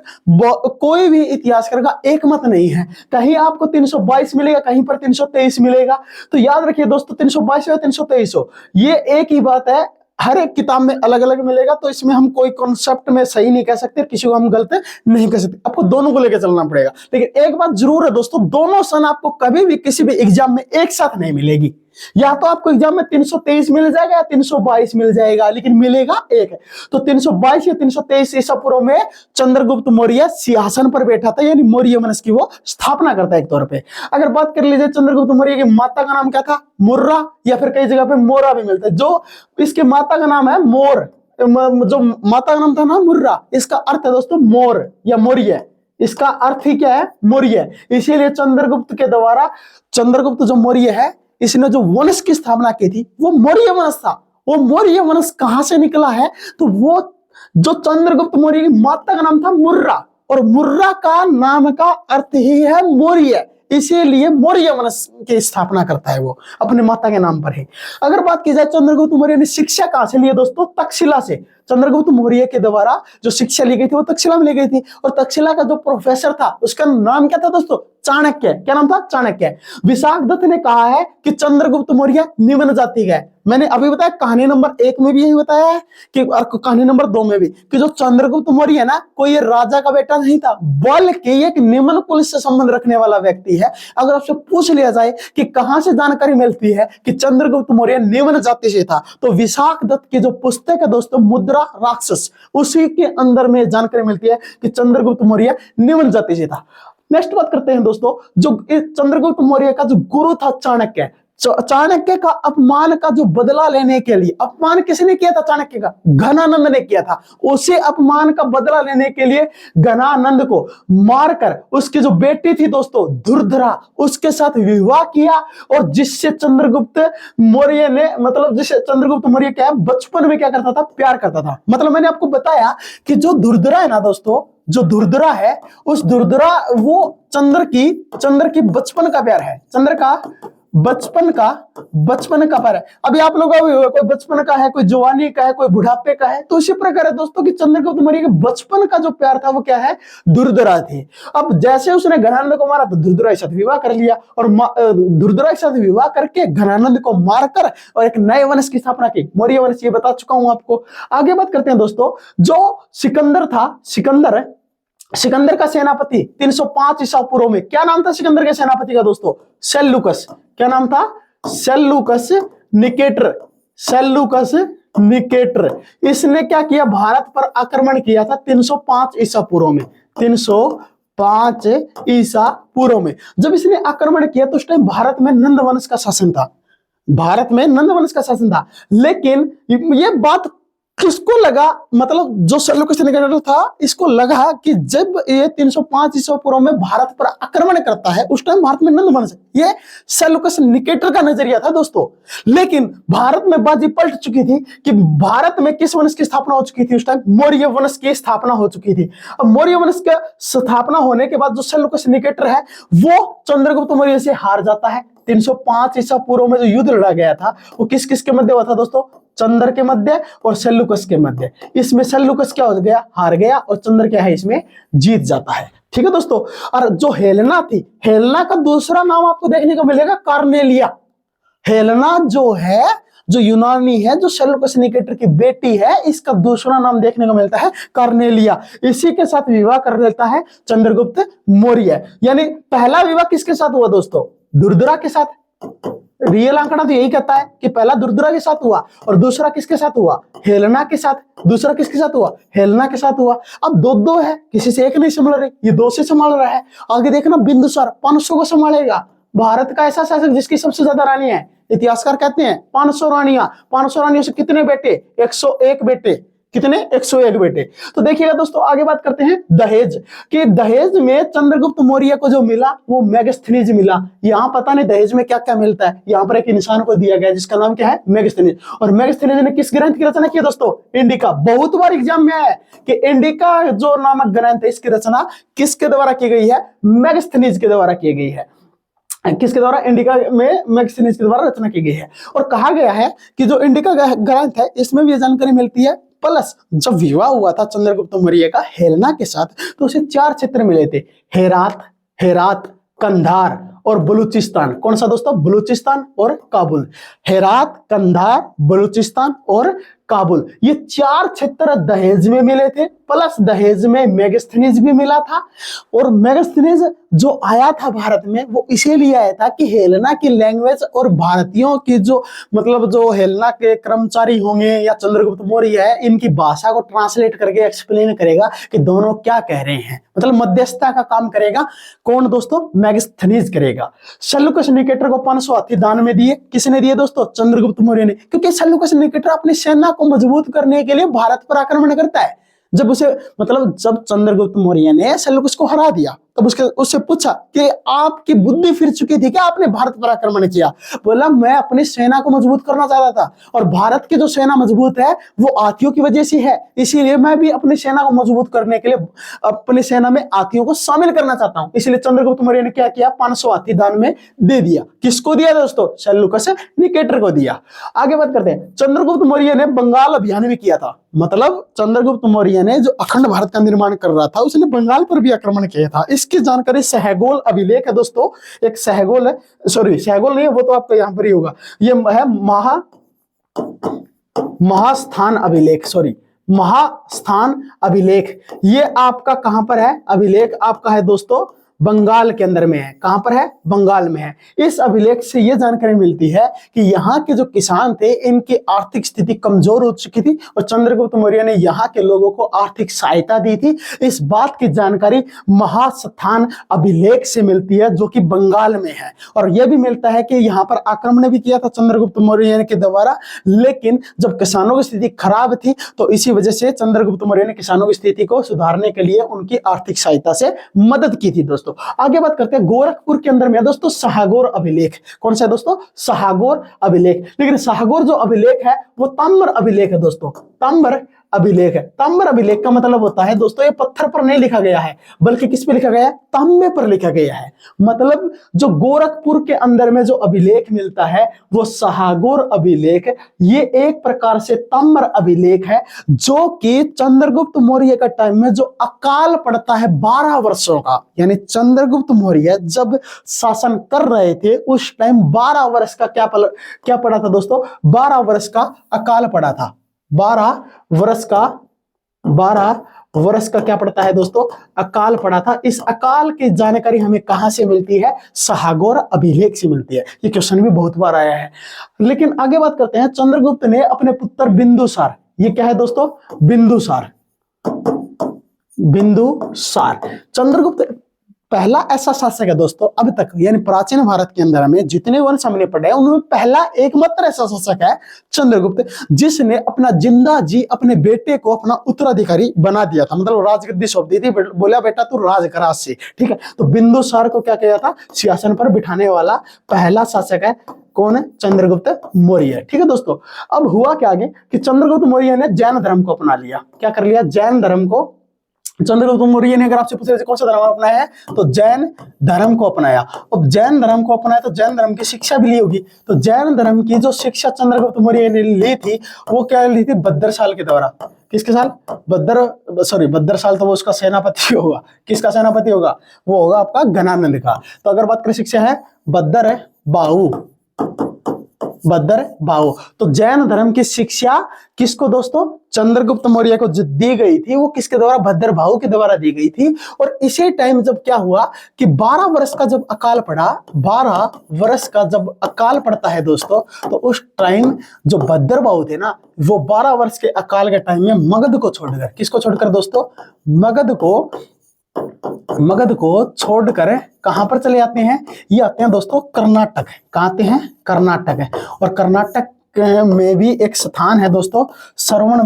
कोई भी इतिहासकार का एक मत नहीं है। कहीं आपको 322 मिलेगा, कहीं पर 323 मिलेगा। तो याद रखिए दोस्तों, 322 हो या 323 हो, ये एक ही बात है। हर एक किताब में अलग अलग मिलेगा, तो इसमें हम कोई कॉन्सेप्ट में सही नहीं कह सकते, किसी को हम गलत नहीं कह सकते। आपको दोनों को लेकर चलना पड़ेगा। लेकिन एक बात जरूर है दोस्तों, दोनों सन आपको कभी भी किसी भी एग्जाम में एक साथ नहीं मिलेगी। या तो आपको एग्जाम में 323 मिल जाएगा या 322 मिल जाएगा, लेकिन मिलेगा एक है। तो 322 या 323 ईसा पूर्व में चंद्रगुप्त मौर्य सिंहासन पर बैठा था, यानी मौर्य वंश की वो स्थापना करता है एक तौर पे। अगर बात कर लीजिए चंद्रगुप्त मौर्य की माता का नाम क्या था? मुर्रा, या फिर कई जगह पे मोरा भी मिलता है। जो इसके माता का नाम है मोर, जो माता का नाम था ना मुर्रा, इसका अर्थ है दोस्तों मोर या मौर्य। इसका अर्थ ही क्या है? मौर्य। इसीलिए चंद्रगुप्त के द्वारा, चंद्रगुप्त जो मौर्य है, इसने जो वंश की स्थापना की थी वो मौर्य वंश था। वो मौर्य वंश कहां से निकला है? तो वो जो चंद्रगुप्त मौर्य की माता का नाम था मुर्रा, और मुर्रा का नाम का अर्थ ही है मौर्य। इसीलिए मौर्य वंश की स्थापना करता है वो अपने माता के नाम पर है। अगर बात की जाए चंद्रगुप्त मौर्य ने शिक्षा कहां से ली है दोस्तों? तक्षशिला से। चंद्रगुप्त मौर्य के द्वारा जो शिक्षा ली गई थी वो तक्षशिला में ली गई थी। और तक्षशिला का जो प्रोफेसर था उसका नाम क्या था दोस्तों? चाणक्य। क्या नाम था? चाणक्य। विशाखदत्त ने कहा है कि चंद्रगुप्त मौर्य निम्न जाति का है। मैंने अभी बताया कहानी नंबर 1 में भी यही बताया है कि, और कहानी नंबर 2 में भी, कि जो चंद्रगुप्त मौर्य है ना, कोई राजा का बेटा नहीं था, बल्कि एक निम्न कुल से संबंध रखने वाला व्यक्ति है। अगर आपसे पूछ लिया जाए कि कहां से जानकारी मिलती है कि चंद्रगुप्त मौर्य निम्न जाति से था, तो विशाखदत्त की जो पुस्तक है दोस्तों, मुद्रा राक्षस, उसी के अंदर में जानकारी मिलती है कि चंद्रगुप्त मौर्य निम्न जाति से था। नेक्स्ट बात करते हैं दोस्तों, जो चंद्रगुप्त मौर्य का जो गुरु था चाणक्य, चाणक्य का अपमान का जो बदला लेने के लिए, अपमान किसने किया था? चाणक्य का घनानंद ने किया था। उसे अपमान का बदला लेने के लिए घनानंद को मारकर उसकी जो बेटी थी दोस्तों दुर्धरा, उसके साथ विवाह किया, और जिससे चंद्रगुप्त मौर्य ने, मतलब जिससे चंद्रगुप्त मौर्य क्या है, बचपन में क्या करता था? प्यार करता था। मतलब मैंने आपको बताया कि जो दुर्धरा है ना दोस्तों, जो दुर्धरा है, उस दुर्धरा वो चंद्र की बचपन का प्यार है, चंद्र का बचपन का प्यार है। अभी आप लोगों का कोई बचपन का है, कोई जवानी का है, कोई बुढ़ापे का है, तो इसी प्रकार है दोस्तों कि चंद्रगुप्त मौर्य के बचपन का जो प्यार था वो क्या है? दुर्धरा थी। अब जैसे उसने घनानंद को मारा तो दुर्धरा के साथ विवाह कर लिया, और दुर्धरा के साथ विवाह करके घनानंद को मारकर और एक नए वंश की स्थापना की, मौर्य वंश। ये बता चुका हूं आपको। आगे बात करते हैं दोस्तों, जो सिकंदर था, सिकंदर का सेनापति 305 ईसा पूर्व में, क्या नाम था सिकंदर के सेनापति का दोस्तों? सेल्यूकस। क्या नाम था? Seleucus Nicator. Seleucus Nicator. इसने क्या किया? भारत पर आक्रमण किया था 305 ईसा पूर्व में। 305 ईसा पूर्व में जब इसने आक्रमण किया तो उस टाइम भारत में नंद वंश का शासन था। भारत में नंद वंश का शासन था। लेकिन ये बात किसको लगा, मतलब जो सेल्यूकस निकेटर था, इसको लगा कि जब ये 305 ईसा पूर्व में भारत पर आक्रमण करता है उस टाइम भारत में नंद वंश है। ये सेल्यूकस निकेटर का नजरिया था दोस्तों। लेकिन भारत में बाजी पलट चुकी थी कि भारत में किस वंश की स्थापना हो चुकी थी? उस टाइम मौर्य वंश की स्थापना हो चुकी थी। अब मौर्य वंश की स्थापना होने के बाद जो सेल्यूकस निकेटर है वो चंद्रगुप्त मौर्य से हार जाता है। 305 ईसा पूर्व में जो युद्ध लड़ा गया था वो किस किस के मध्य हुआ था दोस्तों? चंद्र के मध्य और सेल्यूकस के मध्य। इसमें सेल्यूकस क्या हो गया? हार गया, और चंद्र क्या है? इसमें जीत जाता है। ठीक है दोस्तों। और जो हेलेना थी, हेलेना का दूसरा नाम आपको देखने को मिलेगा कार्नेलिया। हेलेना जो है, जो यूनानी है, जो सेल्यूकस निकेटर की बेटी है, इसका दूसरा नाम देखने को मिलता है कार्नेलिया। इसी के साथ विवाह कर लेता है चंद्रगुप्त मौर्य। यानी पहला विवाह किसके साथ हुआ दोस्तों? दुर्धरा के साथ। रियल आंकड़ा तो यही कहता है कि पहला दुर्धरा के साथ हुआ और दूसरा किसके साथ हुआ? हेलेना के साथ। दूसरा किसके साथ हुआ? हेलेना के साथ हुआ। अब दो है, किसी से एक नहीं संभाल रहे, ये 2 से संभाल रहा है। आगे देखना, बिंदुसार 500 को संभालेगा। भारत का ऐसा शासक जिसकी सबसे ज्यादा रानी है। इतिहासकार कहते हैं 500 रानियां। 500 रानियों से कितने बेटे? 101 बेटे। कितने? 101 बेटे। तो देखिएगा दोस्तों, आगे बात करते हैं दहेज कि दहेज में चंद्रगुप्त मौर्य को जो मिला वो मेगास्थनीज मिला। यहाँ पता नहीं दहेज में क्या क्या मिलता है। यहाँ पर एक इंसान को दिया गया जिसका नाम क्या है? मेगास्थनीज। और मेगास्थनीज ने किस ग्रंथ की रचना की दोस्तों? इंडिका। बहुत बार एग्जाम में है कि इंडिका जो नामक ग्रंथ है इसकी रचना किसके द्वारा की गई है? मेगास्थनीज के द्वारा की गई है। किसके द्वारा? इंडिका में मेगास्थनीज के द्वारा रचना की गई है। और कहा गया है कि जो इंडिका ग्रंथ है इसमें भी जानकारी मिलती है। प्लस जब विवाह हुआ था चंद्रगुप्त मौर्य का हेलेना के साथ तो उसे 4 क्षेत्र मिले थे, हेरात, कंधार और बलूचिस्तान। कौन सा दोस्तों? बलूचिस्तान और काबुल। हेरात, कंधार, बलूचिस्तान और काबुल, ये 4 क्षेत्र दहेज में मिले थे। प्लस दहेज में मेगास्थनीज भी मिला था। और मेगास्थनीज जो आया था भारत में वो इसीलिए आया था कि हेलेना की लैंग्वेज और भारतीयों की जो, मतलब जो हेलेना के कर्मचारी होंगे या चंद्रगुप्त मौर्य है, इनकी भाषा को ट्रांसलेट करके एक्सप्लेन करेगा कि दोनों क्या कह रहे हैं। मतलब मध्यस्थता का काम करेगा कौन दोस्तों? मेगास्थनीज करेगा। सेल्यूकस निकेटर को 500 हाथी दान में दिए। किसने दिए दोस्तों? चंद्रगुप्त मौर्य ने। क्योंकि सेल्यूकस निकेटर अपनी सेना को मजबूत करने के लिए भारत पर आक्रमण करता है। जब उसे, मतलब जब चंद्रगुप्त मौर्य ने सेल्यूकस को हरा दिया, तब उससे पूछा कि आपकी बुद्धि फिर चुकी थी क्या, आपने भारत पर आक्रमण किया? बोला मैं अपनी सेना को मजबूत करना चाहता था, और भारत की जो सेना मजबूत है वो हाथियों की वजह से है, इसीलिए मैं भी अपनी सेना को मजबूत करने के लिए अपनी सेना में हाथियों को शामिल करना चाहता हूं। इसलिए चंद्रगुप्त मौर्य ने क्या किया, 500 हाथी दान में दे दिया। किसको दिया दोस्तों? सेल्यूकस निकेटर को दिया। आगे बात करते हैं, चंद्रगुप्त मौर्य ने बंगाल अभियान भी किया था। मतलब चंद्रगुप्त मौर्य ने जो अखंड भारत का निर्माण कर रहा था उसने बंगाल पर भी आक्रमण किया था। इसकी जानकारी सहगोल अभिलेख है दोस्तों, एक सहगोल है, सॉरी सहगोल नहीं है, वो तो आपको यहां पर ही होगा, ये है महास्थान अभिलेख, सॉरी महास्थान अभिलेख। ये आपका कहां पर है? अभिलेख आपका है दोस्तों बंगाल के अंदर में है। कहां पर है? बंगाल में है। इस अभिलेख से यह जानकारी मिलती है कि यहाँ के जो किसान थे इनकी आर्थिक स्थिति कमजोर हो चुकी थी और चंद्रगुप्त मौर्य ने यहाँ के लोगों को आर्थिक सहायता दी थी। इस बात की जानकारी महास्थान अभिलेख से मिलती है जो कि बंगाल में है। और यह भी मिलता है कि यहाँ पर आक्रमण भी किया था चंद्रगुप्त मौर्य के द्वारा, लेकिन जब किसानों की स्थिति खराब थी तो इसी वजह से चंद्रगुप्त मौर्य ने किसानों की स्थिति को सुधारने के लिए उनकी आर्थिक सहायता से मदद की थी दोस्तों। आगे बात करते हैं, गोरखपुर के अंदर में दोस्तों शाहगोर अभिलेख। कौन सा है दोस्तों? शाहगोर अभिलेख। लेकिन शाहगोर जो अभिलेख है वो ताम्र अभिलेख है दोस्तों, ताम्र अभिलेख है। ताम्र अभिलेख का मतलब होता है दोस्तों ये पत्थर पर नहीं लिखा गया है बल्कि किस पे लिखा गया है? तांबे पर लिखा गया है। मतलब जो गोरखपुर के अंदर में जो अभिलेख मिलता है वो शाहगोर अभिलेख, ये एक प्रकार से ताम्र अभिलेख है जो कि चंद्रगुप्त मौर्य का टाइम में जो अकाल पड़ता है 12 वर्षों का, यानी चंद्रगुप्त मौर्य जब शासन कर रहे थे उस टाइम 12 वर्ष का क्या पड़ा था दोस्तों? 12 वर्ष का अकाल पड़ा था। 12 वर्ष का क्या पड़ता है दोस्तों? अकाल पड़ा था। इस अकाल की जानकारी हमें कहां से मिलती है? शाहगोर अभिलेख से मिलती है। ये क्वेश्चन भी बहुत बार आया है। लेकिन आगे बात करते हैं, चंद्रगुप्त ने अपने पुत्र बिंदुसार, ये क्या है दोस्तों? बिंदुसार, चंद्रगुप्त पहला ऐसा शासक है दोस्तों अब तक, यानी प्राचीन भारत के अंदर में जितने वंश हमने पढ़े हैं उनमें पहला एकमात्र ऐसा शासक है चंद्रगुप्त जिसने अपना जिंदा जी अपने बेटे को अपना उत्तराधिकारी बना दिया था। मतलब राजगद्दी सौंप दी थी, बोला बेटा तू राज कर आज से, ठीक है। तो बिंदुसार को क्या किया था? सिंहासन पर बिठाने वाला पहला शासक है। कौन है? चंद्रगुप्त मौर्य, ठीक है दोस्तों। अब हुआ क्या आगे कि चंद्रगुप्त मौर्य ने जैन धर्म को अपना लिया। क्या कर लिया? जैन धर्म को चंद्रगुप्त मौर्य ने, अगर आपसे पूछे कौन सा धर्म अपनाया है तो जैन धर्म को अपनाया। अब जैन धर्म को अपनाया तो जैन धर्म की शिक्षा भी ली होगी। तो जैन धर्म की जो शिक्षा चंद्रगुप्त मौर्य ने ली थी वो क्या ली थी? भद्रसाल के द्वारा। किसके साल? भद्रसाल तो वो उसका सेनापति होगा। किसका सेनापति होगा? वो होगा आपका घनानंद का। तो अगर बात करें शिक्षा है भद्र बाहु। तो जैन धर्म की शिक्षा किसको दोस्तों? चंद्रगुप्त मौर्य को जो दी गई थी वो किसके द्वारा? भद्र बाहु के द्वारा दी गई थी। और इसी टाइम जब क्या हुआ कि 12 वर्ष का जब अकाल पड़ा, 12 वर्ष का जब अकाल पड़ता है दोस्तों, तो उस टाइम जो भद्र बाहु थे ना वो 12 वर्ष के अकाल के टाइम में मगध को छोड़कर, किसको छोड़कर दोस्तों? मगध को छोड़कर कहां पर चले जाते हैं? ये आते हैं दोस्तों कर्नाटक। कहां आते हैं? कर्नाटक है। और कर्नाटक में भी एक स्थान है दोस्तों श्रवण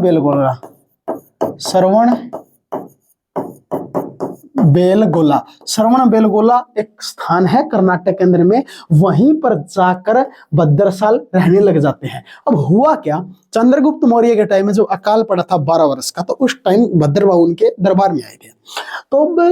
बेलगोला एक स्थान है कर्नाटक के अंदर में, वहीं पर जाकर भद्रसाल रहने लग जाते हैं। अब हुआ क्या? चंद्रगुप्त मौर्य के टाइम में जो अकाल पड़ा था 12 वर्ष का, तो उस टाइम भद्रबाहु उनके दरबार में आए थे। तो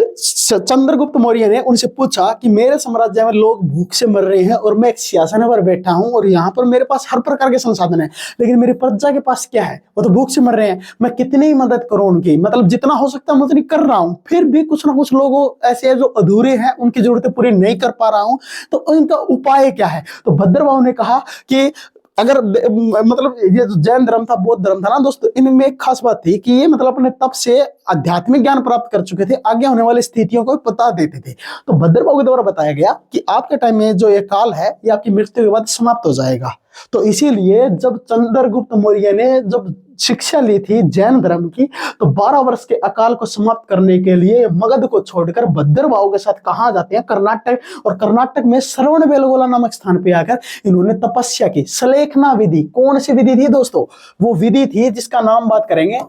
चंद्रगुप्त मौर्य ने उनसे पूछा कि मेरे साम्राज्य में लोग भूख से मर रहे हैं और मैं एक सिंहासन पर बैठा हूं और यहाँ पर मेरे पास हर प्रकार के संसाधन है, लेकिन मेरी प्रजा के पास क्या है? वो तो भूख से मर रहे हैं। मैं कितनी ही मदद करूं उनकी, मतलब जितना हो सकता है मैं उतनी कर रहा हूं, फिर भी कुछ ना कुछ लोग ऐसे हैं जो अधूरे हैं, उनकी जरूरतें पूरी नहीं कर पा रहा हूं, तो इनका उपाय क्या है? तो भद्रबाहु ने कहा कि अगर मतलब ये जो जैन धर्म था, बौद्ध धर्म था ना दोस्तों, इनमें एक खास बात थी कि ये मतलब अपने तप से आध्यात्मिक ज्ञान प्राप्त कर चुके थे, आगे होने वाली स्थितियों को बता देते थे। तो भद्रबाहु के द्वारा बताया गया कि आपके टाइम में जो ये काल है ये आपकी मृत्यु के बाद समाप्त हो जाएगा। तो इसीलिए जब चंद्रगुप्त मौर्य ने जब शिक्षा ली थी जैन धर्म की, तो 12 वर्ष के अकाल को समाप्त करने के लिए मगध को छोड़कर भद्रबाहु के साथ कहां जाते हैं? कर्नाटक। और कर्नाटक में श्रवण बेलगोला नामक स्थान पे आकर इन्होंने तपस्या की। सलेखना विधि, कौन सी विधि थी दोस्तों? वो विधि थी जिसका नाम बात करेंगे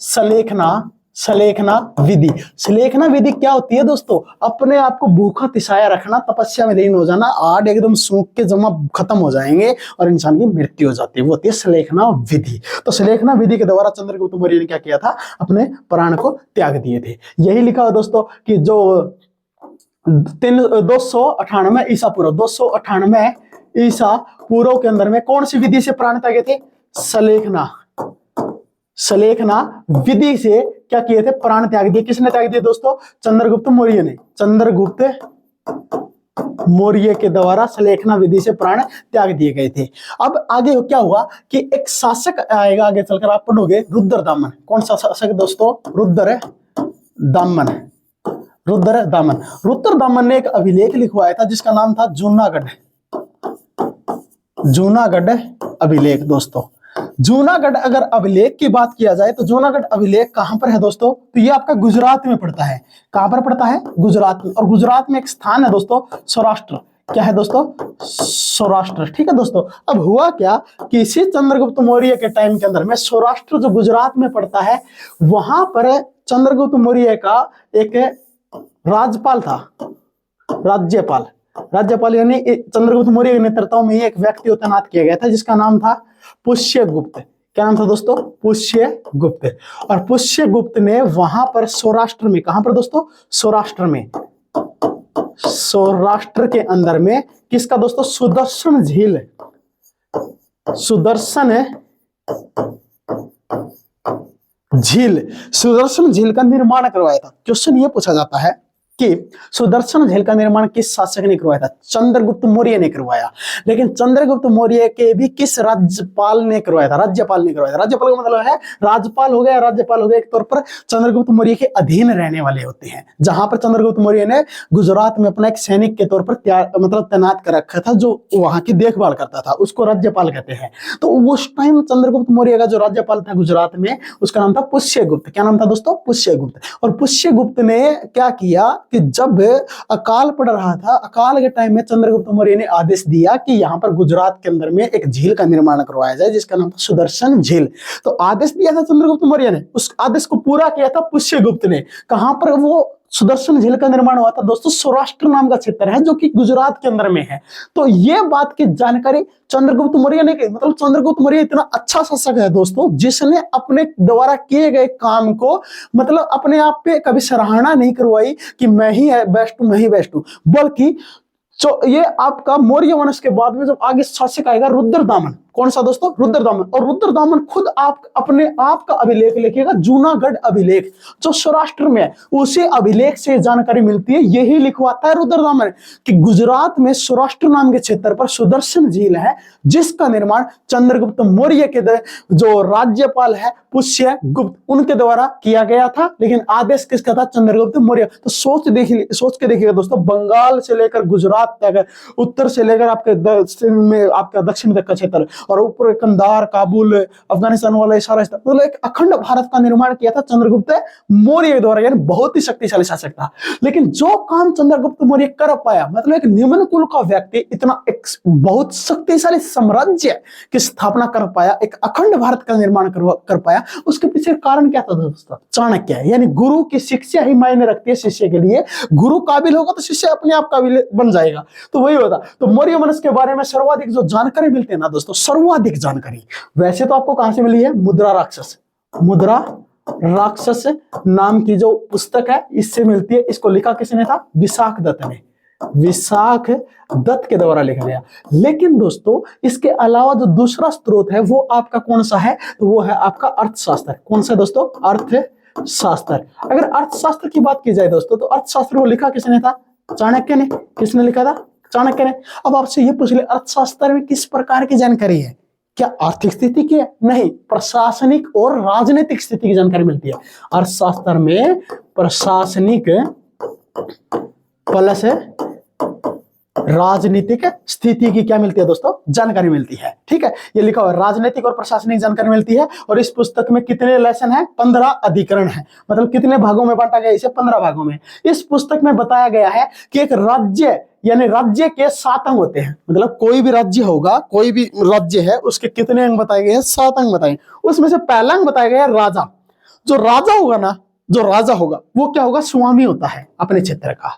सलेखना सलेखना विधि। सलेखना विधि क्या होती है दोस्तों? अपने आप को भूखा तिसाया रखना, तपस्या में लीन हो जाना, आड़ एकदम सूख के जमा खत्म हो जाएंगे और इंसान की मृत्यु हो जाती है, वो होती है सलेखना विधि। तो सलेखना विधि के द्वारा चंद्रगुप्त मौर्य ने क्या किया था? अपने प्राण को त्याग दिए थे। यही लिखा है दोस्तों कि जो 298 ईसा पूर्व, 298 ईसा पूर्व के अंदर में कौन सी विधि से प्राण त्यागे थे? सलेखना विधि से क्या किए थे? प्राण त्याग दिए। किसने त्याग दिए दोस्तों? चंद्रगुप्त मौर्य ने। चंद्रगुप्त मौर्य के द्वारा सलेखना विधि से प्राण त्याग दिए गए थे। अब आगे क्या हुआ कि एक शासक आएगा, आगे चलकर आप पढ़ोगे, रुद्रदामन। कौन सा शासक दोस्तों? रुद्रदामन। रुद्रदामन ने एक अभिलेख लिखवाया था जिसका नाम था जूनागढ़ अभिलेख। दोस्तों जूनागढ़ अगर अभिलेख की बात किया जाए तो जूनागढ़ अभिलेख कहां पर है दोस्तों? तो ये आपका गुजरात में पड़ता है। कहां पर पड़ता है? गुजरात में। और गुजरात में एक स्थान है दोस्तों, सौराष्ट्र। क्या है दोस्तों? सौराष्ट्र। ठीक है दोस्तों। अब हुआ क्या कि इसी चंद्रगुप्त मौर्य के टाइम के अंदर में सौराष्ट्र जो गुजरात में पड़ता है, वहां पर चंद्रगुप्त मौर्य का एक राज्यपाल था। राज्यपाल यानी चंद्रगुप्त मौर्य के नेतृत्व में एक व्यक्ति को तैनात किया गया था जिसका नाम था पुष्यगुप्त। क्या नाम था दोस्तों? पुष्यगुप्त। और पुष्यगुप्त ने वहां पर सौराष्ट्र में, कहां पर दोस्तों? सौराष्ट्र में, सौराष्ट्र के अंदर में किसका दोस्तों? सुदर्शन झील का निर्माण करवाया था। क्वेश्चन ये पूछा जाता है कि सुदर्शन झील का निर्माण किस शासक ने करवाया था? चंद्रगुप्त मौर्य ने करवाया। लेकिन चंद्रगुप्त मौर्य के भी किस राज्यपाल ने करवाया था? राज्यपाल ने करवाया था। राज्यपाल का मतलब है राज्यपाल हो गया एक तौर पर चंद्रगुप्त मौर्य के अधीन रहने वाले होते हैं। जहां पर चंद्रगुप्त मौर्य ने गुजरात में अपना एक सैनिक के तौर पर तैनात कर रखा था जो वहां की देखभाल करता था, उसको राज्यपाल कहते हैं। तो उस टाइम चंद्रगुप्त मौर्य का जो राज्यपाल था गुजरात में, उसका नाम था पुष्यगुप्त। क्या नाम था दोस्तों? पुष्यगुप्त। और पुष्यगुप्त ने क्या किया कि जब अकाल पड़ रहा था, अकाल के टाइम में चंद्रगुप्त मौर्य ने आदेश दिया कि यहां पर गुजरात के अंदर में एक झील का निर्माण करवाया जाए जिसका नाम था सुदर्शन झील। तो आदेश दिया था चंद्रगुप्त मौर्य ने, उस आदेश को पूरा किया था पुष्यगुप्त ने। कहां पर वो सुदर्शन झील का निर्माण हुआ था दोस्तों? सौराष्ट्र नाम का क्षेत्र है जो कि गुजरात के अंदर में है। तो ये बात की जानकारी चंद्रगुप्त मौर्य ने की। मतलब चंद्रगुप्त मौर्य इतना अच्छा शासक है दोस्तों जिसने अपने द्वारा किए गए काम को मतलब अपने आप पे कभी सराहना नहीं करवाई कि मैं ही बेस्ट हूं, बल्कि तो ये आपका मौर्य वंश के बाद में जब आगे शासक आएगा रुद्रदामन। कौन सा दोस्तों? रुद्रदामन। और रुद्रदामन खुद आप अपने आप का अभिलेख लिखेगा, जूनागढ़ अभिलेख जो सौराष्ट्र में है। उसी अभिलेख से जानकारी मिलती है, यही लिखवाता है रुद्रदामन कि गुजरात में सौराष्ट्र नाम के क्षेत्र पर सुदर्शन झील है जिसका निर्माण चंद्रगुप्त मौर्य के जो राज्यपाल है पुष्यगुप्त उनके द्वारा किया गया था। लेकिन आदेश किसका था? चंद्रगुप्त मौर्य। तो सोच के देखिएगा दोस्तों, बंगाल से लेकर गुजरात तक, उत्तर से लेकर आपके दक्षिण तक का क्षेत्र, और ऊपर कंधार, काबुल, अफगानिस्तान वाला सारा मतलब एक अखंड भारत का निर्माण किया था चंद्रगुप्त मौर्य द्वारा। यानी बहुत ही शक्तिशाली शासक था। लेकिन जो काम चंद्रगुप्त मौर्य कर पाया, मतलब एक निम्न कुल का व्यक्ति इतना एक बहुत शक्तिशाली साम्राज्य की स्थापना कर पाया, एक अखंड भारत का निर्माण कर पाया, उसके पीछे कारण क्या था दोस्तों? चाणक्य। यानी गुरु की शिक्षा ही मायने रखती है शिष्य के लिए। गुरु काबिल होगा तो शिष्य अपने आप काबिल बन जाएगा। तो वही होता। तो मौर्य वंश के बारे में सर्वाधिक जो जानकारी मिलती है ना दोस्तों, सर्वाधिक जानकारी वैसे तो आपको कहां से मिली है? मुद्रा राक्षस नाम की जो पुस्तक है इससे मिलती है। इसको लिखा किसने था? विशाख दत्त ने। विशाख दत्त के द्वारा लिखा गया। लेकिन दोस्तों इसके अलावा जो दूसरा स्रोत है वो आपका कौन सा है? तो वो है आपका अर्थशास्त्र। कौन सा दोस्तों? अर्थशास्त्र। अगर अर्थशास्त्र की बात की जाए दोस्तों तो अर्थशास्त्र वो लिखा किसने था? चाणक्य ने। किसने लिखा था? चाणक्य ने। अब आपसे ये पूछ ले, अर्थशास्त्र में किस प्रकार की जानकारी है? क्या आर्थिक स्थिति की है? नहीं, प्रशासनिक और राजनीतिक स्थिति की जानकारी मिलती है। अर्थशास्त्र में प्रशासनिक प्लस राजनीतिक स्थिति की क्या मिलती है दोस्तों? जानकारी मिलती है। ठीक है, ये लिखा हुआ है राजनीतिक और प्रशासनिक जानकारी मिलती है। और इस पुस्तक में कितने लेसन है? 15 अधिकरण है। मतलब कितने भागों में बांटा गया इसे? 15 भागों में। इस पुस्तक में बताया गया है कि एक राज्य यानी राज्य के 7 अंग होते हैं। मतलब कोई भी राज्य होगा, कोई भी राज्य है, उसके कितने अंग बताए गए हैं? 7 अंग बताए। उसमें से पहला अंग बताया गया है राजा। जो राजा होगा ना जो राजा होगा वो क्या होगा, स्वामी होता है अपने क्षेत्र का।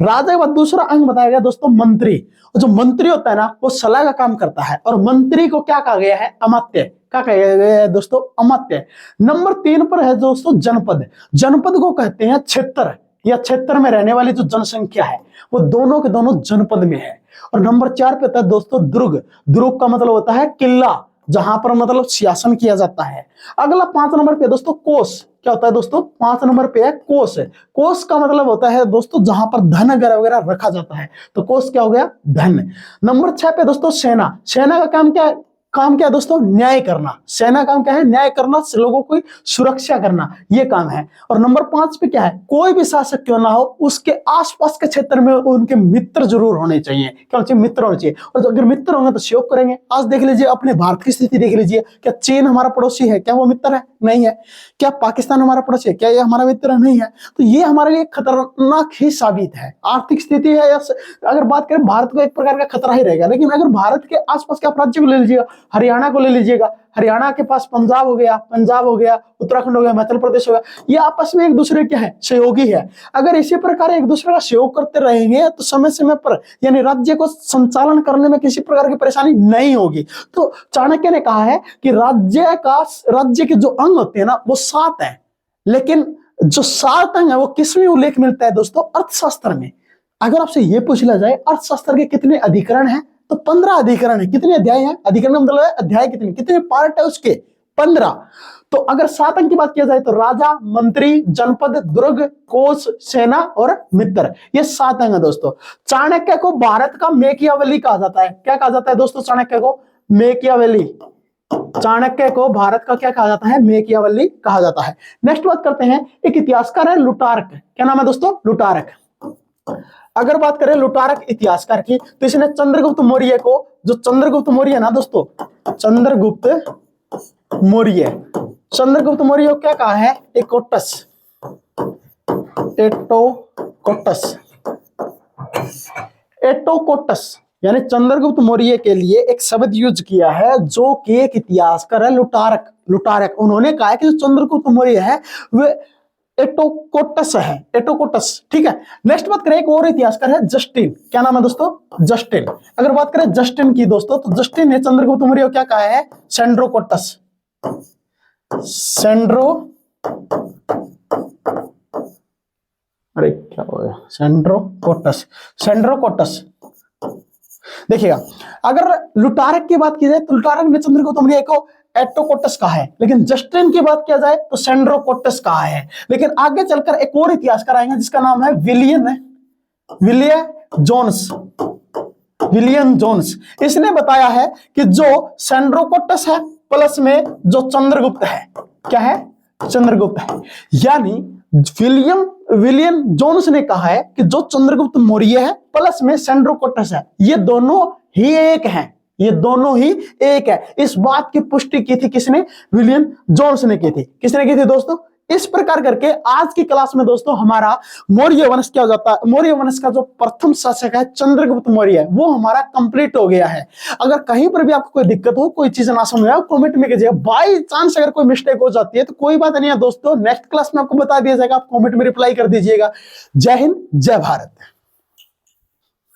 राजा के बाद दूसरा अंग बताया गया दोस्तों मंत्री। और जो मंत्री होता है ना वो सलाह का काम करता है, और मंत्री को क्या कहा गया है, अमात्य। क्या कहा गया है दोस्तों, अमात्य। नंबर 3 पर है दोस्तों जनपद। जनपद को कहते हैं क्षेत्र, या क्षेत्र में रहने वाली जो जनसंख्या है वो दोनों के दोनों जनपद में है। और नंबर 4 पे होता है दोस्तों दुर्ग। दुर्ग का मतलब होता है किला, जहां पर मतलब शासन किया जाता है। अगला 5 नंबर पे दोस्तों कोष। क्या होता है दोस्तों, 5 नंबर पे है कोष। कोष का मतलब होता है दोस्तों जहां पर धन वगैरह रखा जाता है, तो कोष क्या हो गया, धन। नंबर 6 पे दोस्तों सेना। सेना का काम क्या है, काम क्या है दोस्तों, न्याय करना। सेना काम क्या है, न्याय करना, लोगों की सुरक्षा करना, ये काम है। और नंबर 5 पे क्या है, कोई भी शासक क्यों ना हो उसके आसपास के क्षेत्र में उनके मित्र जरूर होने चाहिए। क्या होना चाहिए, मित्र होने चाहिए। और अगर मित्र होंगे तो सहयोग करेंगे। आज देख लीजिए अपने भारत की स्थिति देख लीजिए, क्या चीन हमारा पड़ोसी है, क्या वो मित्र है, नहीं है। क्या पाकिस्तान हमारा पड़ोसी है, क्या ये हमारा मित्र नहीं है। तो ये हमारे लिए खतरनाक ही साबित है। आर्थिक स्थिति है, अगर बात करें भारत को एक प्रकार का खतरा ही रहेगा। लेकिन अगर भारत के आसपास के आप राज्य को ले लीजिएगा, हरियाणा को ले लीजिएगा, हरियाणा के पास पंजाब हो गया, उत्तराखंड हो गया, हिमाचल प्रदेश हो गया, ये आपस में एक दूसरे क्या है, सहयोगी है। अगर इसी प्रकार एक दूसरे का सहयोग करते रहेंगे तो समय समय पर यानी राज्य को संचालन करने में किसी प्रकार की परेशानी नहीं होगी। तो चाणक्य ने कहा है कि राज्य के जो अंग होते हैं ना वो 7 है, लेकिन जो 7 अंग है वो किसमें उल्लेख मिलता है दोस्तों, अर्थशास्त्र में। अगर आपसे ये पूछ लिया जाए अर्थशास्त्र के कितने अधिकरण हैं, तो 15 अधिकरण है। कितने अध्याय हैं, अधिकरण का मतलब है अध्याय कितने पार्ट है उसके, 15। तो अगर 7 अंक की बात किया जाए तो राजा, मंत्री, जनपद, दुर्ग, कोष, सेना और मित्र, ये 7 अंग है दोस्तों। चाणक्य को भारत का मेकियावेली कहा जाता है। क्या कहा जाता है दोस्तों, चाणक्य को मेकियावेली। चाणक्य को भारत का क्या कहा जाता है, मेकियावेली कहा जाता है। नेक्स्ट बात करते हैं, एक इतिहासकार है लुटार्क। क्या नाम है दोस्तों, लुटार्क। अगर बात करें लुटारक इतिहासकार की तो इसने चंद्रगुप्त मौर्य को, जो चंद्रगुप्त मौर्य है ना दोस्तों, चंद्रगुप्त मौर्य को क्या कहा है, एटोकोटस यानी चंद्रगुप्त मौर्य के लिए एक शब्द यूज किया है जो कि एक इतिहासकार है लुटारक। उन्होंने कहा है कि जो चंद्रगुप्त मौर्य है वे एटोकोटस है, एटोकोटस। ठीक है। नेक्स्ट बात करें, एक और इतिहासकार है जस्टिन। क्या नाम है दोस्तों, जस्टिन। अगर बात करें जस्टिन की दोस्तों, तो जस्टिन ने चंद्रगुप्त मौर्य को क्या कहा है, सेंड्रोकोटस। अरे क्या हो गया, सेंड्रोकोटस। देखिएगा, अगर लुटारक की बात की जाए तो लुटारक ने चंद्रगुप्त मौर्य को एटोकोटस कहा है, लेकिन जस्टिन की बात किया जाए तो सेंड्रोकोटस कहा है। लेकिन आगे चलकर एक और इतिहासकार आएंगे जिसका नाम है विलियम जोन्स। इसने बताया है कि जो सेंड्रोकोटस है प्लस में जो चंद्रगुप्त है, क्या है, चंद्रगुप्त है। यानी विलियम जोन्स ने कहा है कि जो चंद्रगुप्त मौर्य है प्लस में सेंड्रोकोटस है, ये दोनों ही एक हैं, ये दोनों ही एक है। इस बात की पुष्टि की थी किसने, विलियम जोन्स ने की थी। किसने की थी दोस्तों। इस प्रकार करके आज की क्लास में दोस्तों हमारा मौर्य वंश क्या हो जाता है, मौर्य वंश का जो प्रथम शासक है चंद्रगुप्त मौर्य, वो हमारा कंप्लीट हो गया है। अगर कहीं पर भी आपको कोई दिक्कत हो, कोई चीज ना समझ आए, कमेंट में कीजिएगा। बाई चांस अगर कोई मिस्टेक हो जाती है तो कोई बात नहीं है दोस्तों, नेक्स्ट क्लास में आपको बता दिया जाएगा, आप कमेंट में रिप्लाई कर दीजिएगा। जय हिंद, जय भारत।